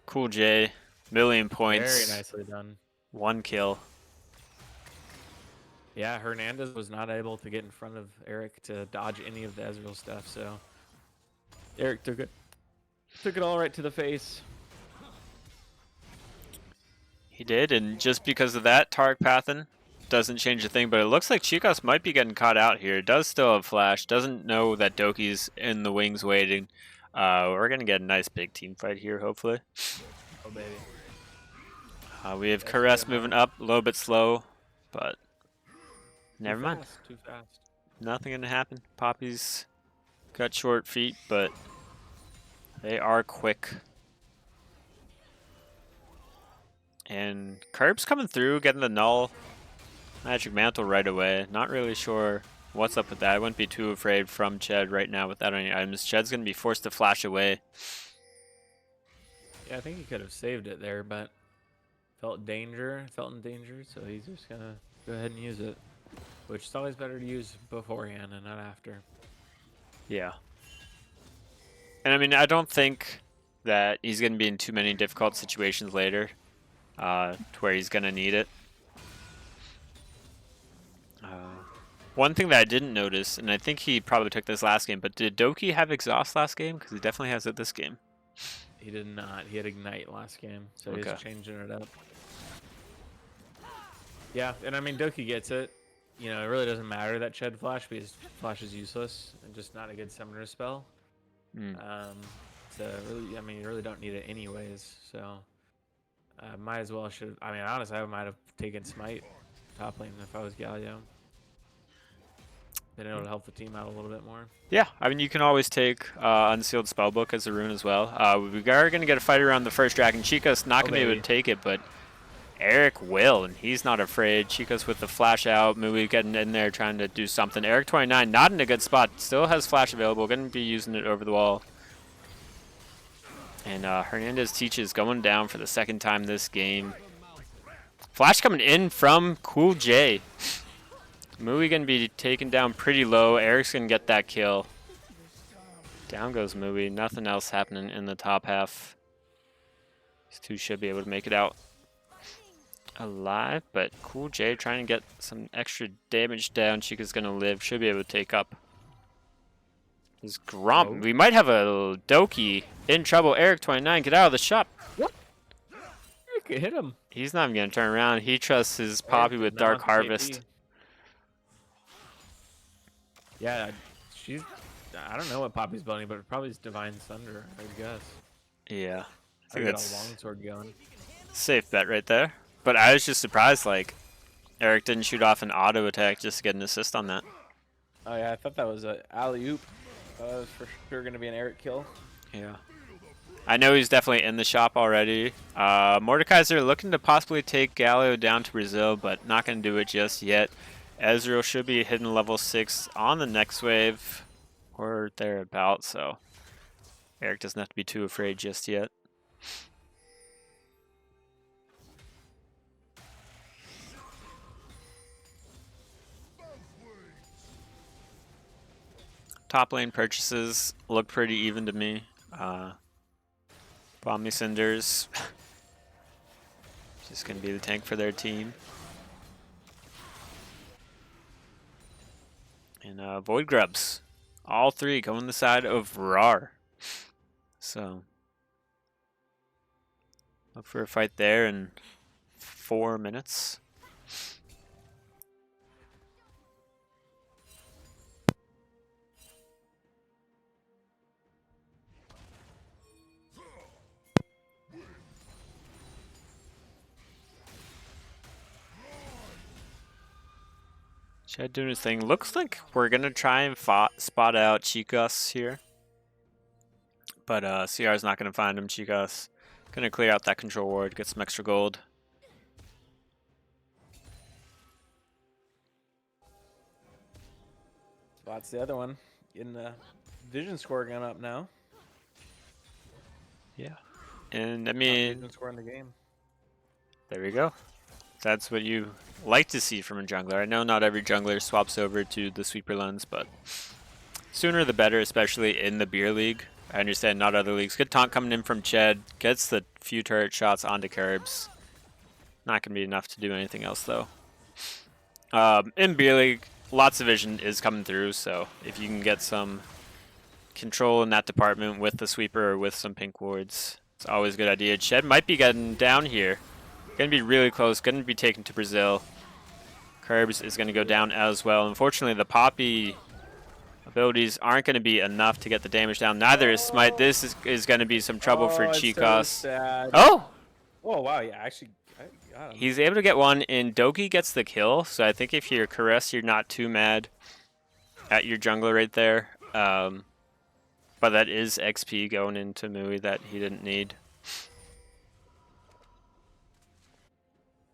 Speaker 2: Cool J, million points.
Speaker 1: Very nicely done.
Speaker 2: 1 kill.
Speaker 1: Yeah, Hernandez was not able to get in front of Eric to dodge any of the Ezreal stuff, so Eric took it all right to the face.
Speaker 2: He did, and just because of that, Tarek Pathan doesn't change a thing, but it looks like Chicos might be getting caught out here. Does still have Flash, doesn't know that Doki's in the wings waiting. We're going to get a nice big team fight here, hopefully.
Speaker 1: Oh, baby.
Speaker 2: We have
Speaker 1: That's
Speaker 2: Caress
Speaker 1: good,
Speaker 2: moving
Speaker 1: huh?
Speaker 2: up, a little bit slow, but never
Speaker 1: Too
Speaker 2: mind.
Speaker 1: fast, too fast.
Speaker 2: Nothing going to happen. Poppy's got short feet, but they are quick. And Curb's coming through, getting the null magic mantle right away. Not really sure what's up with that. I wouldn't be too afraid from Ched right now without any items. Ched's going to be forced to flash away.
Speaker 1: Yeah, I think he could have saved it there, but felt in danger, so he's just going to go ahead and use it. Which is always better to use beforehand and not after.
Speaker 2: Yeah. And I mean, I don't think that he's going to be in too many difficult situations later to where he's going to need it. One thing that I didn't notice, and I think he probably took this last game, but did Doki have exhaust last game? Because he definitely has it this game.
Speaker 1: He did not. He had Ignite last game, so
Speaker 2: Okay.
Speaker 1: he's changing it up. Yeah, and I mean, Doki gets it. You know, it really doesn't matter that Ched Flash because Flash is useless and just not a good summoner spell. So really, I mean, you really don't need it anyways. So might as well should. I mean, honestly, I might have taken Smite top lane if I was Galio. Been able to help the team out a little bit more.
Speaker 2: Yeah, I mean, you can always take Unsealed Spellbook as a rune as well. We are going to get a fight around the first dragon. Chico's not going to be able to take it, but Eric will, and he's not afraid. Chico's with the flash out. Mui getting in there trying to do something. Eric 29 not in a good spot. Still has flash available. Going to be using it over the wall. And Hernandez teaches going down for the second time this game. Flash coming in from Cool J. Mui going to be taken down pretty low. Eric's going to get that kill. Down goes Mui. Nothing else happening in the top half. These two should be able to make it out alive, but Cool J trying to get some extra damage down. Chica's going to live. Should be able to take up this Gromp.
Speaker 1: Oh.
Speaker 2: We might have a Doki in trouble. Eric 29, get out of the shop.
Speaker 1: What? You could hit him.
Speaker 2: He's not even going to turn around. He trusts his Poppy with
Speaker 1: Not
Speaker 2: Dark
Speaker 1: on
Speaker 2: Harvest.
Speaker 1: KP. Yeah, she's. I don't know what Poppy's building, but probably is Divine Thunder, I guess.
Speaker 2: Yeah. I think
Speaker 1: got
Speaker 2: that's
Speaker 1: a longsword going.
Speaker 2: safe bet right there. But I was just surprised, like, Eric didn't shoot off an auto attack just to get an assist on that.
Speaker 1: Oh yeah, I thought that was a alley-oop. Was for sure going to be an Eric kill.
Speaker 2: Yeah. I know he's definitely in the shop already. Mordekaiser looking to possibly take Galio down to Brazil, but not going to do it just yet. Ezreal should be hitting level 6 on the next wave, or thereabout, so Eric doesn't have to be too afraid just yet. Top lane purchases look pretty even to me. Bomby Cinders just going to be the tank for their team. And Void Grubs, all three going the side of rawr. So look for a fight there in 4 minutes. Chad doing his thing. Looks like we're going to try and spot out Chicas here. But CR's not going to find him. Chicas going to clear out that control ward, get some extra gold.
Speaker 1: Spot's the other one. Getting the vision score going up now.
Speaker 2: Yeah. And I
Speaker 1: Top
Speaker 2: mean,
Speaker 1: vision score in the game.
Speaker 2: there we go. That's what you like to see from a jungler. I know not every jungler swaps over to the sweeper lens, but sooner the better, especially in the beer league. I understand not other leagues. Good taunt coming in from Ched. Gets the few turret shots onto Curbs. Not going to be enough to do anything else, though. In beer league, lots of vision is coming through, so if you can get some control in that department with the sweeper or with some pink wards, it's always a good idea. Ched might be getting down here. Going to be really close. Going to be taken to Brazil. Curbs is going to go down as well. Unfortunately, the Poppy abilities aren't going to be enough to get the damage down. Neither is Smite. This is going to be some trouble for Chicas.
Speaker 1: So sad.
Speaker 2: Oh!
Speaker 1: Oh, wow. Yeah, actually, I got him.
Speaker 2: He's able to get one, and Doki gets the kill. So I think if you're Caress, you're not too mad at your jungler right there. But that is XP going into Mui that he didn't need.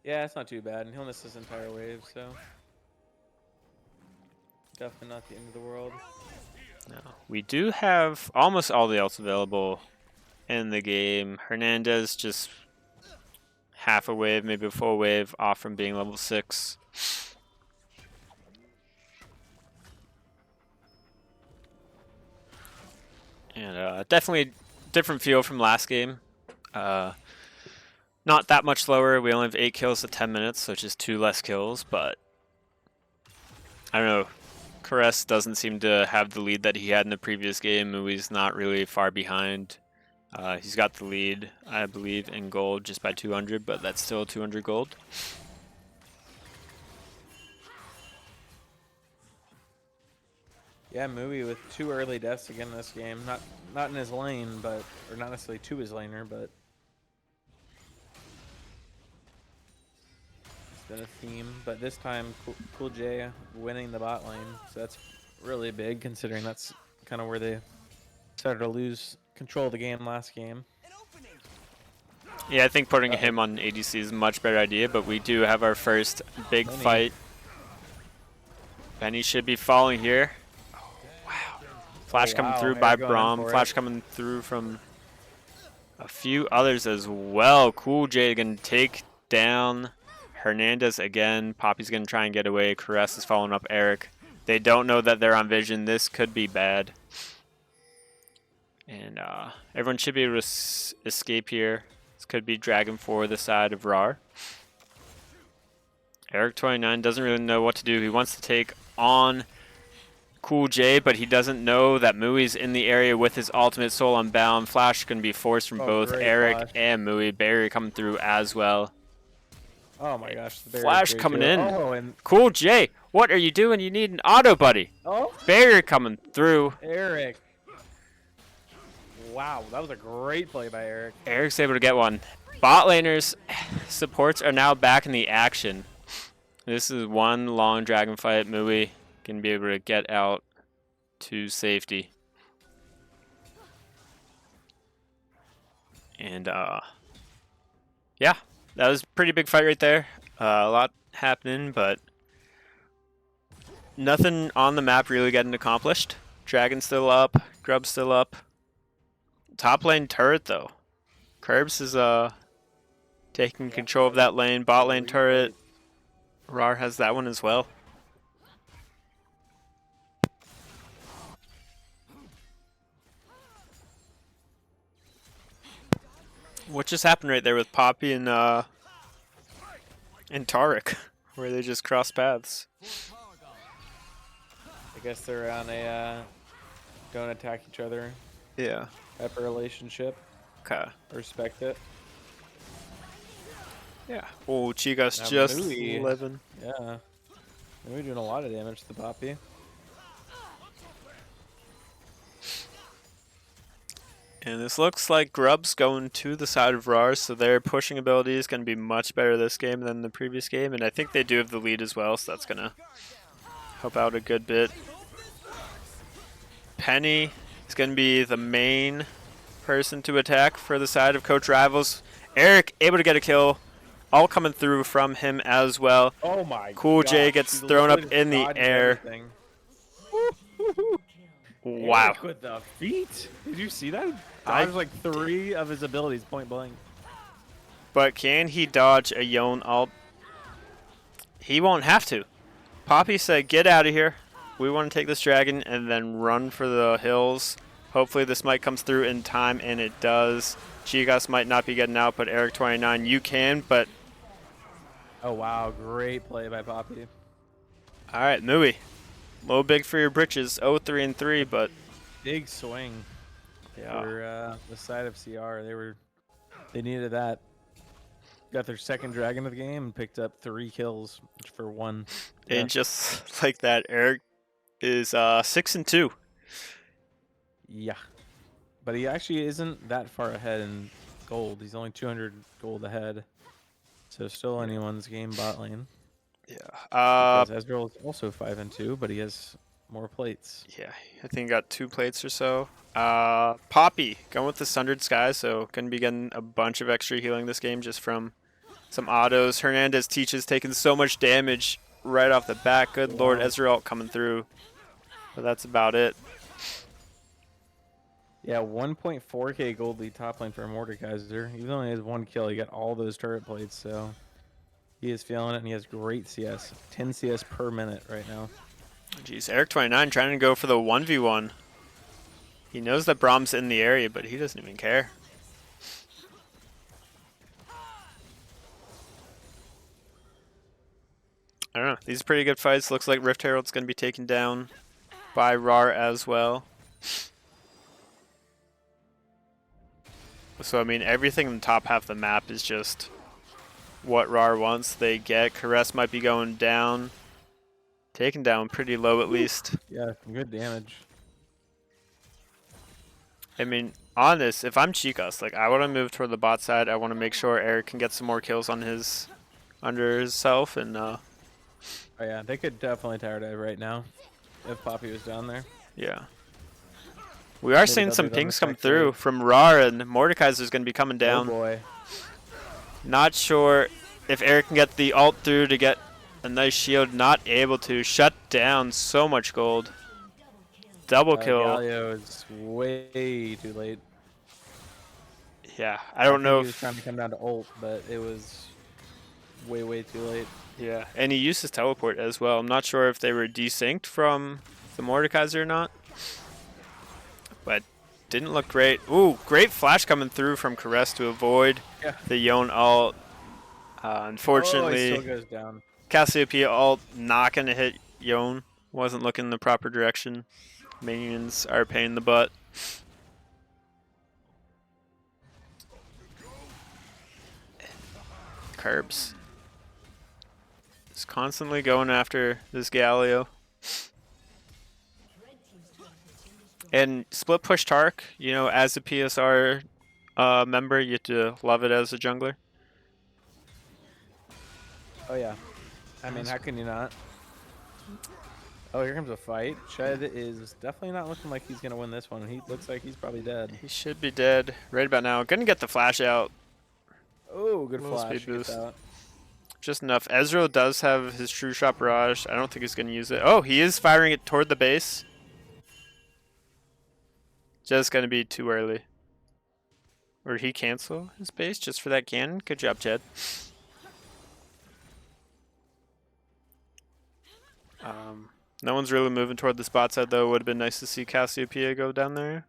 Speaker 1: Yeah, it's not too bad. And he'll miss his entire wave, so definitely not the end of the world.
Speaker 2: No. We do have almost all the ults available in the game. Hernandez just half a wave, maybe a full wave off from being level 6. And definitely different feel from last game. Not that much lower. We only have 8 kills to 10 minutes, so just 2 less kills, but I don't know. Caress doesn't seem to have the lead that he had in the previous game. Mui's not really far behind. He's got the lead, I believe, in gold just by 200, but that's still 200 gold.
Speaker 1: Yeah, Mui with 2 early deaths again this game. Not in his lane, but or not necessarily to his laner, but it's been a theme. But this time, Cool J winning the bot lane, so that's really big considering that's kind of where they started to lose control of the game last game.
Speaker 2: Yeah, I think putting him on ADC is a much better idea, but we do have our first big fight. Benny should be falling here. Flash coming through by Braum. Flash coming through from a few others as well. Cool J going to take down Hernandez again. Poppy's going to try and get away. Caress is following up Eric. They don't know that they're on vision. This could be bad. And everyone should be able to escape here. This could be Dragon for the side of rawr. Eric29 doesn't really know what to do. He wants to take on Cool J, but he doesn't know that Mui's in the area with his ultimate Soul Unbound. Flash going to be forced from both Eric and Mui. Barrier coming through as well.
Speaker 1: Oh my gosh. The
Speaker 2: Flash coming in.
Speaker 1: Oh, and
Speaker 2: Cool J, what are you doing? You need an auto, buddy.
Speaker 1: oh,
Speaker 2: Barrier coming through.
Speaker 1: Eric. Wow, that was a great play by Eric.
Speaker 2: Eric's able to get one. Bot laners supports are now back in the action. This is one long dragon fight. Mui can be able to get out to safety. And yeah, that was a pretty big fight right there. A lot happening, but nothing on the map really getting accomplished. Dragon's still up, Grub's still up. Top lane turret though. Curbs is taking control of that lane. Bot lane turret. rawr has that one as well. What just happened right there with Poppy and Taric, where they just cross paths?
Speaker 1: I guess they're on a don't attack each other
Speaker 2: Yeah.
Speaker 1: type of relationship.
Speaker 2: Okay.
Speaker 1: Respect it.
Speaker 2: Yeah. Oh, Chiga's
Speaker 1: Now
Speaker 2: just
Speaker 1: Mui.
Speaker 2: 11.
Speaker 1: Yeah. We're doing a lot of damage to the Poppy.
Speaker 2: And this looks like Grub's going to the side of rawr, so their pushing ability is going to be much better this game than the previous game, and I think they do have the lead as well, so that's going to help out a good bit. Penny is going to be the main person to attack for the side of Coach Rivals. Eric able to get a kill, all coming through from him as well.
Speaker 1: Oh my
Speaker 2: Cool J
Speaker 1: gosh,
Speaker 2: gets
Speaker 1: he
Speaker 2: thrown up
Speaker 1: literally
Speaker 2: in the
Speaker 1: dodged
Speaker 2: air.
Speaker 1: everything.
Speaker 2: Wow.
Speaker 1: Eric with the feet. Did you see that?
Speaker 2: I-
Speaker 1: Dodged like 3 of his abilities point blank.
Speaker 2: But can he dodge a Yone ult? He won't have to. Poppy said, get out of here. We want to take this dragon and then run for the hills. Hopefully this might comes through in time, and it does. Chicas might not be getting out, but Eric29, you can, but...
Speaker 1: Oh wow, great play by Poppy.
Speaker 2: All right, Mui. Low big for your britches. 0-3-3, but...
Speaker 1: Big swing
Speaker 2: Yeah.
Speaker 1: for the side of CR. They needed that. Got their second dragon of the game and picked up 3 kills for 1. Yeah.
Speaker 2: And just like that, Eric is 6-2.
Speaker 1: Yeah. But he actually isn't that far ahead in gold. He's only 200 gold ahead. So still anyone's game bot lane.
Speaker 2: Yeah.
Speaker 1: Because Ezreal is also 5-2, but he has more plates.
Speaker 2: Yeah, I think he got 2 plates or so. Poppy going with the Sundered Sky, so gonna be getting a bunch of extra healing this game just from some autos. Hernandez teaches taking so much damage right off the bat. Good Lord, Ezreal coming through. But that's about it.
Speaker 1: Yeah, 1.4k gold lead top lane for Mordekaiser. Even though he has 1 kill, he got all those turret plates, so he is feeling it, and he has great CS. 10 CS per minute right now.
Speaker 2: Jeez, Eric29 trying to go for the 1v1. He knows that Brahm's in the area, but he doesn't even care. I don't know. These are pretty good fights. Looks like Rift Herald's going to be taken down by rawr as well. So, I mean, everything in the top half of the map is just what rawr wants. They get. Caress might be going down. Taken down pretty low at least.
Speaker 1: Yeah, good damage.
Speaker 2: I mean, on this, if I'm Chicas, like, I want to move toward the bot side. I want to make sure Eric can get some more kills on his, under himself, and
Speaker 1: Oh yeah, they could definitely tower dive right now if Poppy was down there.
Speaker 2: yeah. We are
Speaker 1: Maybe
Speaker 2: seeing
Speaker 1: they'll
Speaker 2: some
Speaker 1: do it on the
Speaker 2: pings come
Speaker 1: second
Speaker 2: through
Speaker 1: wave.
Speaker 2: from rawr, and Mordekaiser's going to be coming
Speaker 1: Oh
Speaker 2: down.
Speaker 1: boy.
Speaker 2: Not sure if Eric can get the ult through to get a nice shield. Not able to. Shut down so much gold. Double kill.
Speaker 1: Galio is way too late.
Speaker 2: Yeah, I don't
Speaker 1: think
Speaker 2: know
Speaker 1: he was
Speaker 2: if...
Speaker 1: trying to come down to ult, but it was way too late.
Speaker 2: Yeah, and he used his teleport as well. I'm not sure if they were desynced from the Mordekaiser or not. But didn't look great. Ooh, great flash coming through from Caress to avoid the Yone ult.
Speaker 1: Oh, he
Speaker 2: Unfortunately,
Speaker 1: still goes down.
Speaker 2: Cassiopeia ult not going to hit Yone. Wasn't looking in the proper direction. Minions are a pain in the butt. Curbs. Is constantly going after this Galio. And split push Tark, you know, as a PSR member, you have to love it as a jungler.
Speaker 1: Oh yeah. I mean, how can you not? Oh, here comes a fight. Shed is definitely not looking like he's gonna win this one. He looks like he's probably dead.
Speaker 2: He should be dead right about now. Gonna get the flash out.
Speaker 1: Oh, good
Speaker 2: Little
Speaker 1: flash.
Speaker 2: speed boost.
Speaker 1: Gets out.
Speaker 2: Just enough. Ezreal does have his True Shot Barrage. I don't think he's gonna use it. Oh, he is firing it toward the base. Just gonna be too early. Or did he cancel his base just for that cannon? Good job, Chad. No one's really moving toward the spot side though. Would have been nice to see Cassiopeia go down there.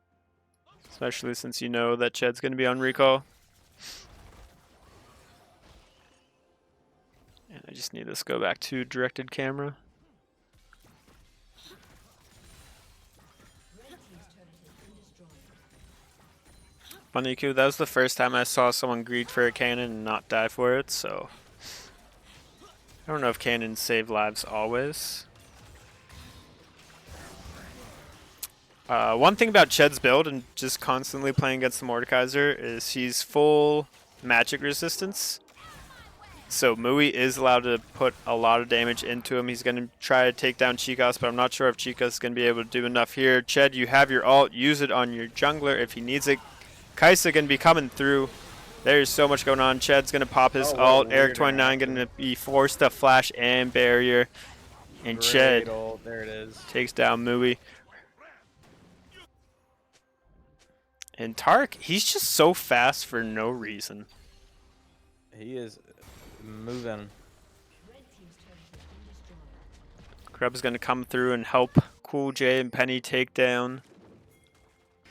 Speaker 2: Especially since you know that Chad's gonna be on recall. And I just need this to go back to directed camera. Funny Q, that was the first time I saw someone greed for a cannon and not die for it, so I don't know if cannons save lives always. One thing about Ched's build and just constantly playing against the Mordekaiser is he's full magic resistance. So Mui is allowed to put a lot of damage into him. He's going to try to take down Chicas, but I'm not sure if Chicas is going to be able to do enough here. Ched, you have your ult. Use it on your jungler if he needs it. Kaisa going to be coming through. There's so much going on. Ched's going to pop his ult. Eric29 going to be forced to flash and barrier. And Ched
Speaker 4: ult. There it is.
Speaker 2: takes down Mui. And Tark, he's just so fast for no reason.
Speaker 4: He is moving.
Speaker 2: Grub is going to come through and help Cool J and Penny take down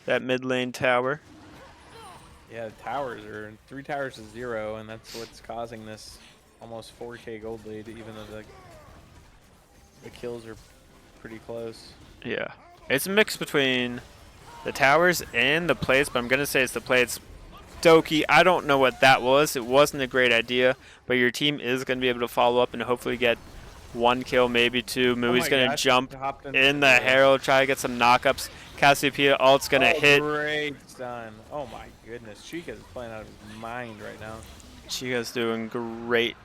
Speaker 2: that mid lane tower.
Speaker 4: Yeah, the towers are 3 towers to 0, and that's what's causing this almost 4K gold lead, even though the kills are pretty close.
Speaker 2: Yeah, it's a mix between the towers and the plates, but I'm going to say it's the plates. Doki, I don't know what that was. It wasn't a great idea, but your team is going to be able to follow up and hopefully get 1 kill, maybe 2. Mui's going to jump in the Herald, try to get some knockups. Cassiopeia ult's going to hit.
Speaker 4: Great stun. Oh my goodness. Chica is playing out of his mind right now.
Speaker 2: Chica's doing great.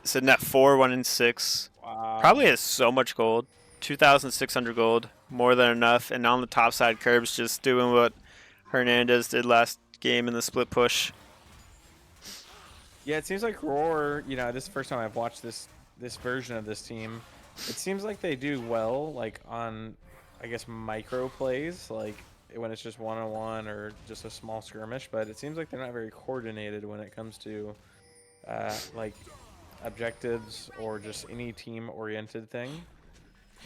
Speaker 2: Sitting at 4, 1 and 6.
Speaker 4: Wow.
Speaker 2: Probably has so much gold. 2,600 gold. More than enough. And on the top side, Curb's just doing what Hernandez did last game in the split push.
Speaker 4: Yeah, it seems like rawr, you know, this is the first time I've watched this version of this team. It seems like they do well, like on, I guess, micro plays, like when it's just one-on-one or just a small skirmish, but it seems like they're not very coordinated when it comes to like objectives or just any team-oriented thing.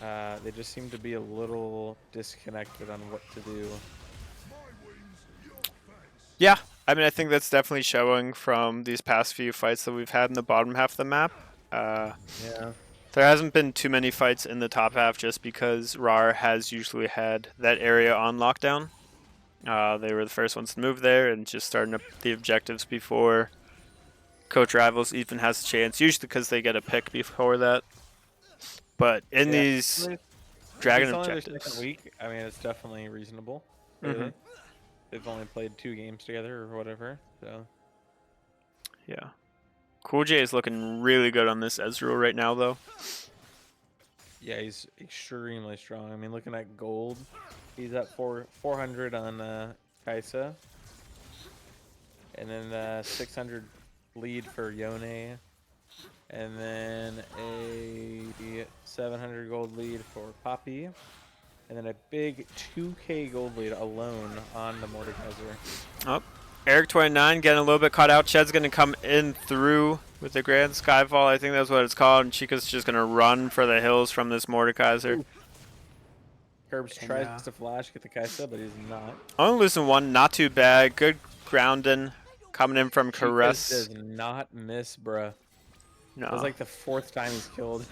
Speaker 4: They just seem to be a little disconnected on what to do.
Speaker 2: Yeah, I mean, I think that's definitely showing from these past few fights that we've had in the bottom half of the map.
Speaker 4: Yeah.
Speaker 2: There hasn't been too many fights in the top half just because rawr has usually had that area on lockdown. They were the first ones to move there and just starting up the objectives before Coach Rivals even has a chance, usually because they get a pick before that. But in these Dragon
Speaker 4: it's
Speaker 2: objectives...
Speaker 4: only their second week. I mean, it's definitely reasonable. Really. They've only played 2 games together or whatever, so...
Speaker 2: Yeah. Cool J is looking really good on this Ezreal right now, though.
Speaker 4: Yeah, he's extremely strong. I mean, looking at gold, he's at 400 on Kaisa. And then 600 lead for Yone. And then a 700 gold lead for Poppy. And then a big 2k gold lead alone on the Mordekaiser.
Speaker 2: Oh, Eric29 getting a little bit caught out. Ched's going to come in through with the Grand Skyfall. I think that's what it's called. And Chica's just going to run for the hills from this Mordekaiser.
Speaker 4: Curbs tries to flash, get the Kaisa, but he's not.
Speaker 2: Only losing 1, not too bad. Good grounding coming in from Caress.
Speaker 4: Does not miss, bruh.
Speaker 2: No.
Speaker 4: It was like the 4th time he's killed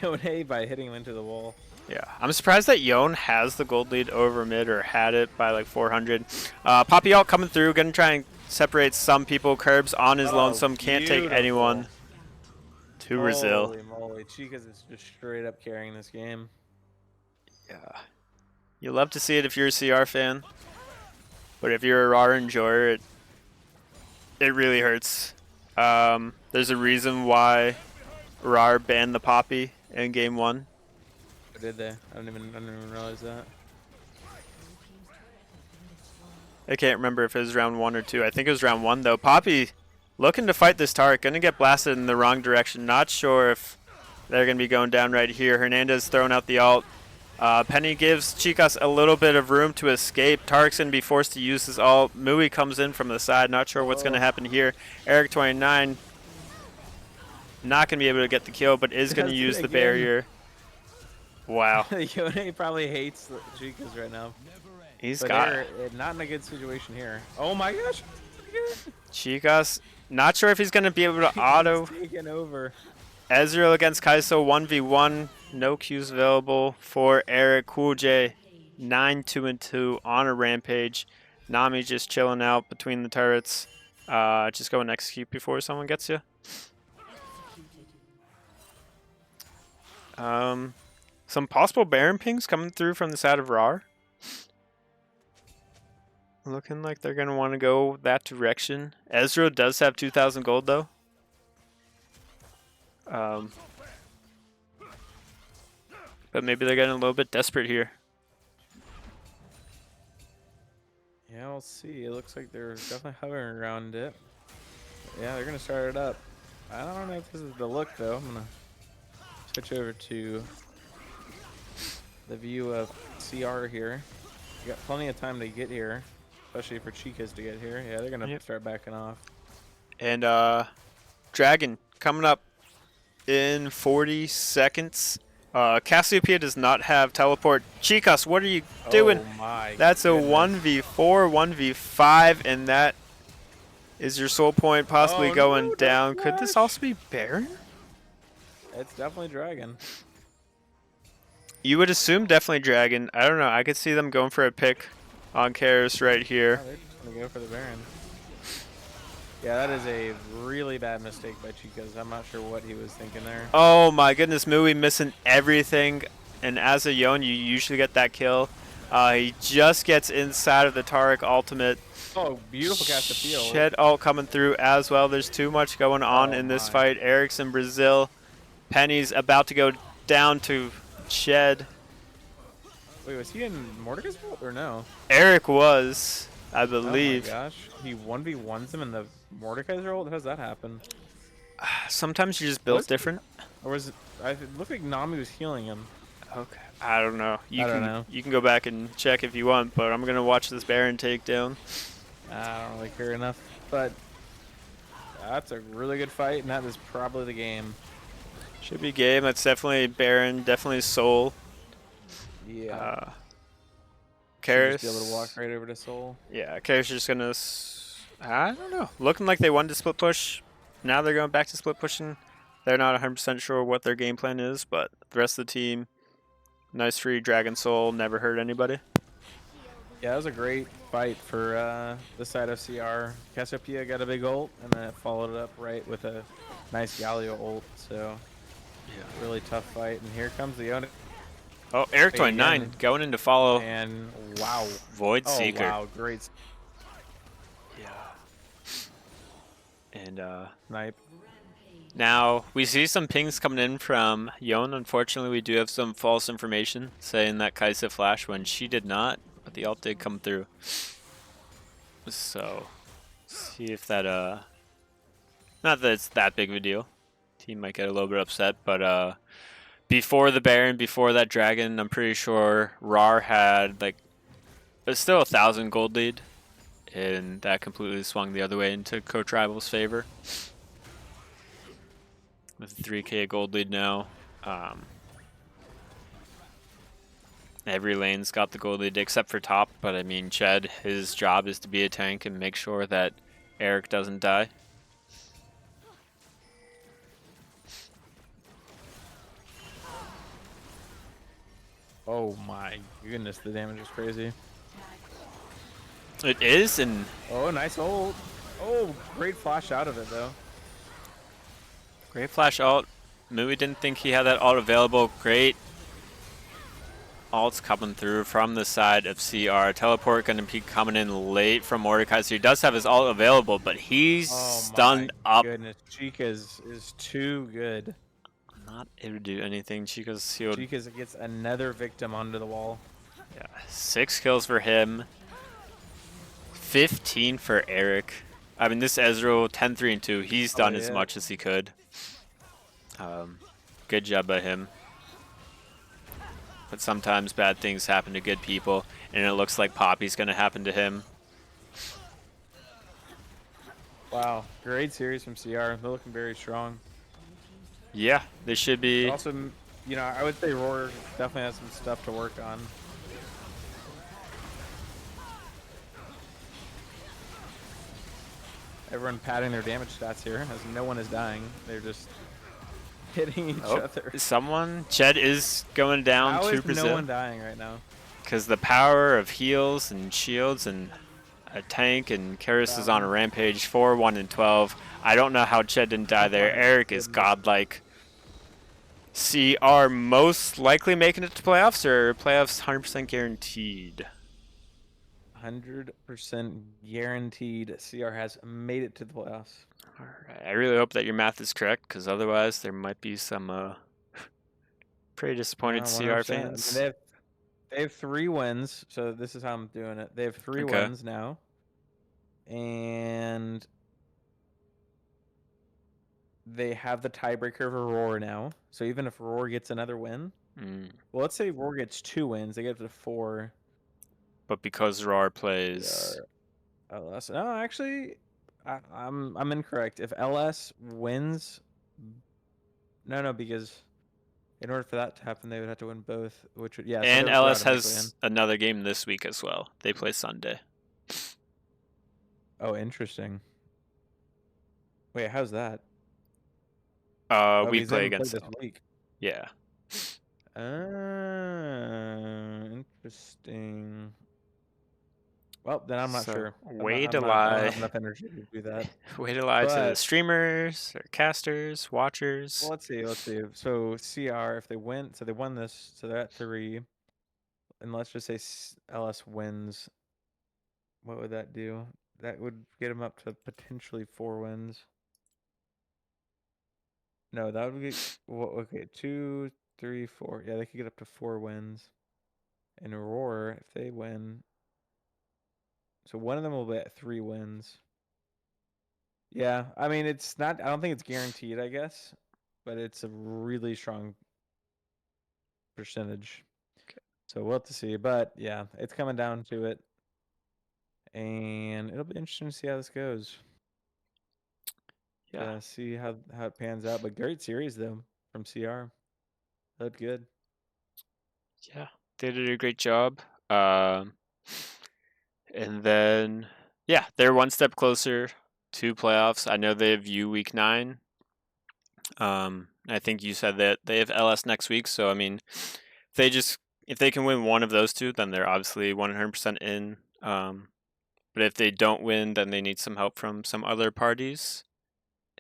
Speaker 4: Yone by hitting him into the wall.
Speaker 2: Yeah, I'm surprised that Yone has the gold lead over mid, or had it by like 400. Poppy ult coming through, gonna try and separate some people. Curbs on his lonesome, can't take anyone. To Brazil.
Speaker 4: Holy moly, Chicas is just straight up carrying this game.
Speaker 2: Yeah, you love to see it if you're a CR fan, but if you're a rawr enjoyer, it really hurts. There's a reason why rawr banned the Poppy in game 1.
Speaker 4: Did they? I didn't even realize that.
Speaker 2: I can't remember if it was round 1 or 2. I think it was round 1 though. Poppy looking to fight this Tark, gonna get blasted in the wrong direction. Not sure if they're gonna be going down right here. Hernandez throwing out the ult. Penny gives Chicas a little bit of room to escape. Tark's gonna be forced to use his ult. Mui comes in from the side. Not sure what's gonna happen here. Eric29 not gonna be able to get the kill, but is gonna use the barrier. Wow.
Speaker 4: Yone probably hates the Chicas right now.
Speaker 2: He's
Speaker 4: but
Speaker 2: got
Speaker 4: they're not in a good situation here. Oh my gosh!
Speaker 2: Chicas, not sure if he's going to be able to auto.
Speaker 4: Taken over.
Speaker 2: Ezreal against Kaiso 1v1. No Qs available for Eric. Cool J 9-2-2 on a rampage. Nami just chilling out between the turrets. Just go and execute before someone gets you. Some possible Baron pings coming through from the side of rawr. Looking like they're going to want to go that direction. Ezreal does have 2,000 gold, though. But maybe they're getting a little bit desperate here.
Speaker 4: Yeah, we'll see. It looks like they're definitely hovering around it. Yeah, they're gonna start it up. I don't know if this is the look though. I'm gonna switch over to the view of CR here. You got plenty of time to get here, especially for Chicas to get here. Yeah, they're gonna start backing off.
Speaker 2: And Dragon coming up in 40 seconds. Cassiopeia does not have teleport. Chicas, what are you doing?
Speaker 4: Oh my
Speaker 2: That's a
Speaker 4: goodness.
Speaker 2: 1v4, 1v5, and that is your soul point possibly going
Speaker 4: no,
Speaker 2: down.
Speaker 4: don't
Speaker 2: Could this
Speaker 4: flash.
Speaker 2: also be Baron?
Speaker 4: It's definitely Dragon.
Speaker 2: You would assume definitely Dragon. I don't know. I could see them going for a pick on Karis right
Speaker 4: Yeah,
Speaker 2: here.
Speaker 4: they're just gonna go for the Baron. Yeah, that is a really bad mistake by Chicas. I'm not sure what he was thinking there.
Speaker 2: Oh my goodness, Mui missing everything. And as a Yon, you usually get that kill. He just gets inside of the Taric ultimate.
Speaker 4: Oh, beautiful cast of field.
Speaker 2: Shed ult coming through as well. There's too much going on
Speaker 4: Oh
Speaker 2: in this
Speaker 4: my.
Speaker 2: fight. Eric's in Brazil. Penny's about to go down to Shed.
Speaker 4: Wait, was he in Mordecai's ult or no?
Speaker 2: Eric was, I believe.
Speaker 4: Oh my gosh, he 1v1s him in the Mordecai's ult? How does that happen?
Speaker 2: Sometimes you just built
Speaker 4: Was-
Speaker 2: different.
Speaker 4: Or was it? It looked like Nami was healing him.
Speaker 2: Okay. I don't know. You
Speaker 4: I don't
Speaker 2: can
Speaker 4: know.
Speaker 2: you can go back and check if you want, but I'm gonna watch this Baron takedown.
Speaker 4: I don't really care enough, but that's a really good fight, and that is probably the game.
Speaker 2: Should be game. That's definitely Baron, definitely Soul.
Speaker 4: Yeah.
Speaker 2: Karis.
Speaker 4: Just be able to walk right over to Soul.
Speaker 2: Yeah, Karis is just gonna. I don't know. Looking like they wanted to split push. Now they're going back to split pushing. They're not 100% sure what their game plan is, but the rest of the team, nice free Dragon Soul, never hurt anybody.
Speaker 4: Yeah, it was a great fight for the side of CR. Cassiopeia got a big ult, and then it followed it up right with a nice Galio ult. So, yeah, really tough fight. And here comes the Yone.
Speaker 2: Oh, Eric 29
Speaker 4: Again.
Speaker 2: going in to follow
Speaker 4: And wow.
Speaker 2: Void
Speaker 4: Oh,
Speaker 2: Seeker.
Speaker 4: wow. Great
Speaker 2: Yeah. And
Speaker 4: snipe.
Speaker 2: now we see some pings coming in from Yon. Unfortunately, we do have some false information saying that Kaisa flashed when she did not, but the ult did come through. So, see if that not that it's that big of a deal. Team might get a little bit upset, but before the Baron, before that Dragon, I'm pretty sure rawr had like still 1,000 gold lead, and that completely swung the other way into Coach Rival's favor. With a 3k gold lead now. Every lane's got the gold lead except for top, but I mean Ched, his job is to be a tank and make sure that Eric doesn't die.
Speaker 4: Oh my goodness, the damage is crazy.
Speaker 2: It is, and
Speaker 4: Oh, nice ult. Oh, great flash out of it though.
Speaker 2: great flash ult. Mui didn't think he had that ult available. Great ults coming through from the side of CR. Teleport going to be coming in late from Mordecai, so he does have his ult available, but he's stunned
Speaker 4: my
Speaker 2: up.
Speaker 4: Goodness, Chica is too good.
Speaker 2: Not able to do anything. Chica's healed.
Speaker 4: Chica gets another victim onto the wall.
Speaker 2: Yeah, 6 kills for him. 15 for Eric. I mean, this Ezreal 10-3 and 2. He's done as
Speaker 4: yeah.
Speaker 2: much as he could. Good job by him. But sometimes bad things happen to good people, and it looks like Poppy's going to happen to him.
Speaker 4: Wow, great series from CR. They're looking very strong.
Speaker 2: Yeah, they should be.
Speaker 4: Also, you know, I would say rawr definitely has some stuff to work on. Everyone padding their damage stats here, as no one is dying. They're just hitting each other.
Speaker 2: Someone, Ched is going down
Speaker 4: How
Speaker 2: to
Speaker 4: is
Speaker 2: Brazil.
Speaker 4: no one dying right now?
Speaker 2: Because the power of heals and shields and a tank, and Karis is on a rampage. 4-1 and 12. I don't know how Ched didn't die there. Eric is godlike. CR most likely making it to playoffs, or playoffs 100% guaranteed?
Speaker 4: 100% guaranteed CR has made it to the playoffs.
Speaker 2: All right. I really hope that your math is correct, because otherwise there might be some pretty disappointed
Speaker 4: No,
Speaker 2: CR
Speaker 4: 100%. I mean,
Speaker 2: fans.
Speaker 4: they have 3 wins, so this is how I'm doing it. They have 3
Speaker 2: Okay.
Speaker 4: wins now, and they have the tiebreaker of a Roar now. So even if Roar gets another win, well, let's say Roar gets 2 wins, they get up to 4.
Speaker 2: But because rawr plays,
Speaker 4: LS. No, actually, I'm incorrect. If LS wins, no, because in order for that to happen, they would have to win both, which would so
Speaker 2: and
Speaker 4: they're
Speaker 2: LS
Speaker 4: automatically in.
Speaker 2: has another game this week as well. They play Sunday.
Speaker 4: Oh, interesting. Wait, how's that?
Speaker 2: We
Speaker 4: because they
Speaker 2: play
Speaker 4: haven't played
Speaker 2: against
Speaker 4: this
Speaker 2: them.
Speaker 4: week.
Speaker 2: Yeah.
Speaker 4: Interesting. Well, then I'm not
Speaker 2: So
Speaker 4: sure.
Speaker 2: way
Speaker 4: I
Speaker 2: to
Speaker 4: don't
Speaker 2: lie.
Speaker 4: have enough energy to do that.
Speaker 2: Way to lie to the
Speaker 4: But
Speaker 2: streamers or casters, watchers.
Speaker 4: well, let's see. So CR, if they win, so they won this, so they're at 3. And let's just say LS wins. What would that do? That would get them up to potentially 4 wins. No, that would get okay, 2, 3, 4. Yeah, they could get up to 4 wins. And Roar, if they win, so one of them will be at 3 wins. Yeah, I mean it's not. I don't think it's guaranteed. I guess, but it's a really strong percentage.
Speaker 2: Okay.
Speaker 4: So we'll have to see. But yeah, it's coming down to it, and it'll be interesting to see how this goes.
Speaker 2: Yeah.
Speaker 4: See how it pans out. But great series though from CR. Looked good.
Speaker 2: Yeah. They did a great job. And then, yeah, they're one step closer to playoffs. I know they have you week 9. I think you said that they have LS next week. So, I mean, if they can win one of those 2, then they're obviously 100% in. But if they don't win, then they need some help from some other parties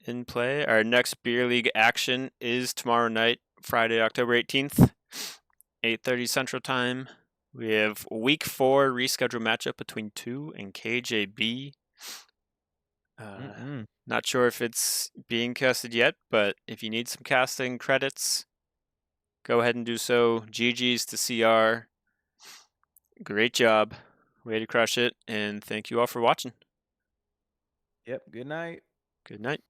Speaker 2: in play. Our next beer league action is tomorrow night, Friday, October 18th, 8:30 Central Time. We have week 4 rescheduled matchup between 2 and KJB. Not sure if it's being casted yet, but if you need some casting credits, go ahead and do so. GG's to CR. Great job. Way to crush it, and thank you all for watching.
Speaker 4: Yep. Good night.
Speaker 2: Good night.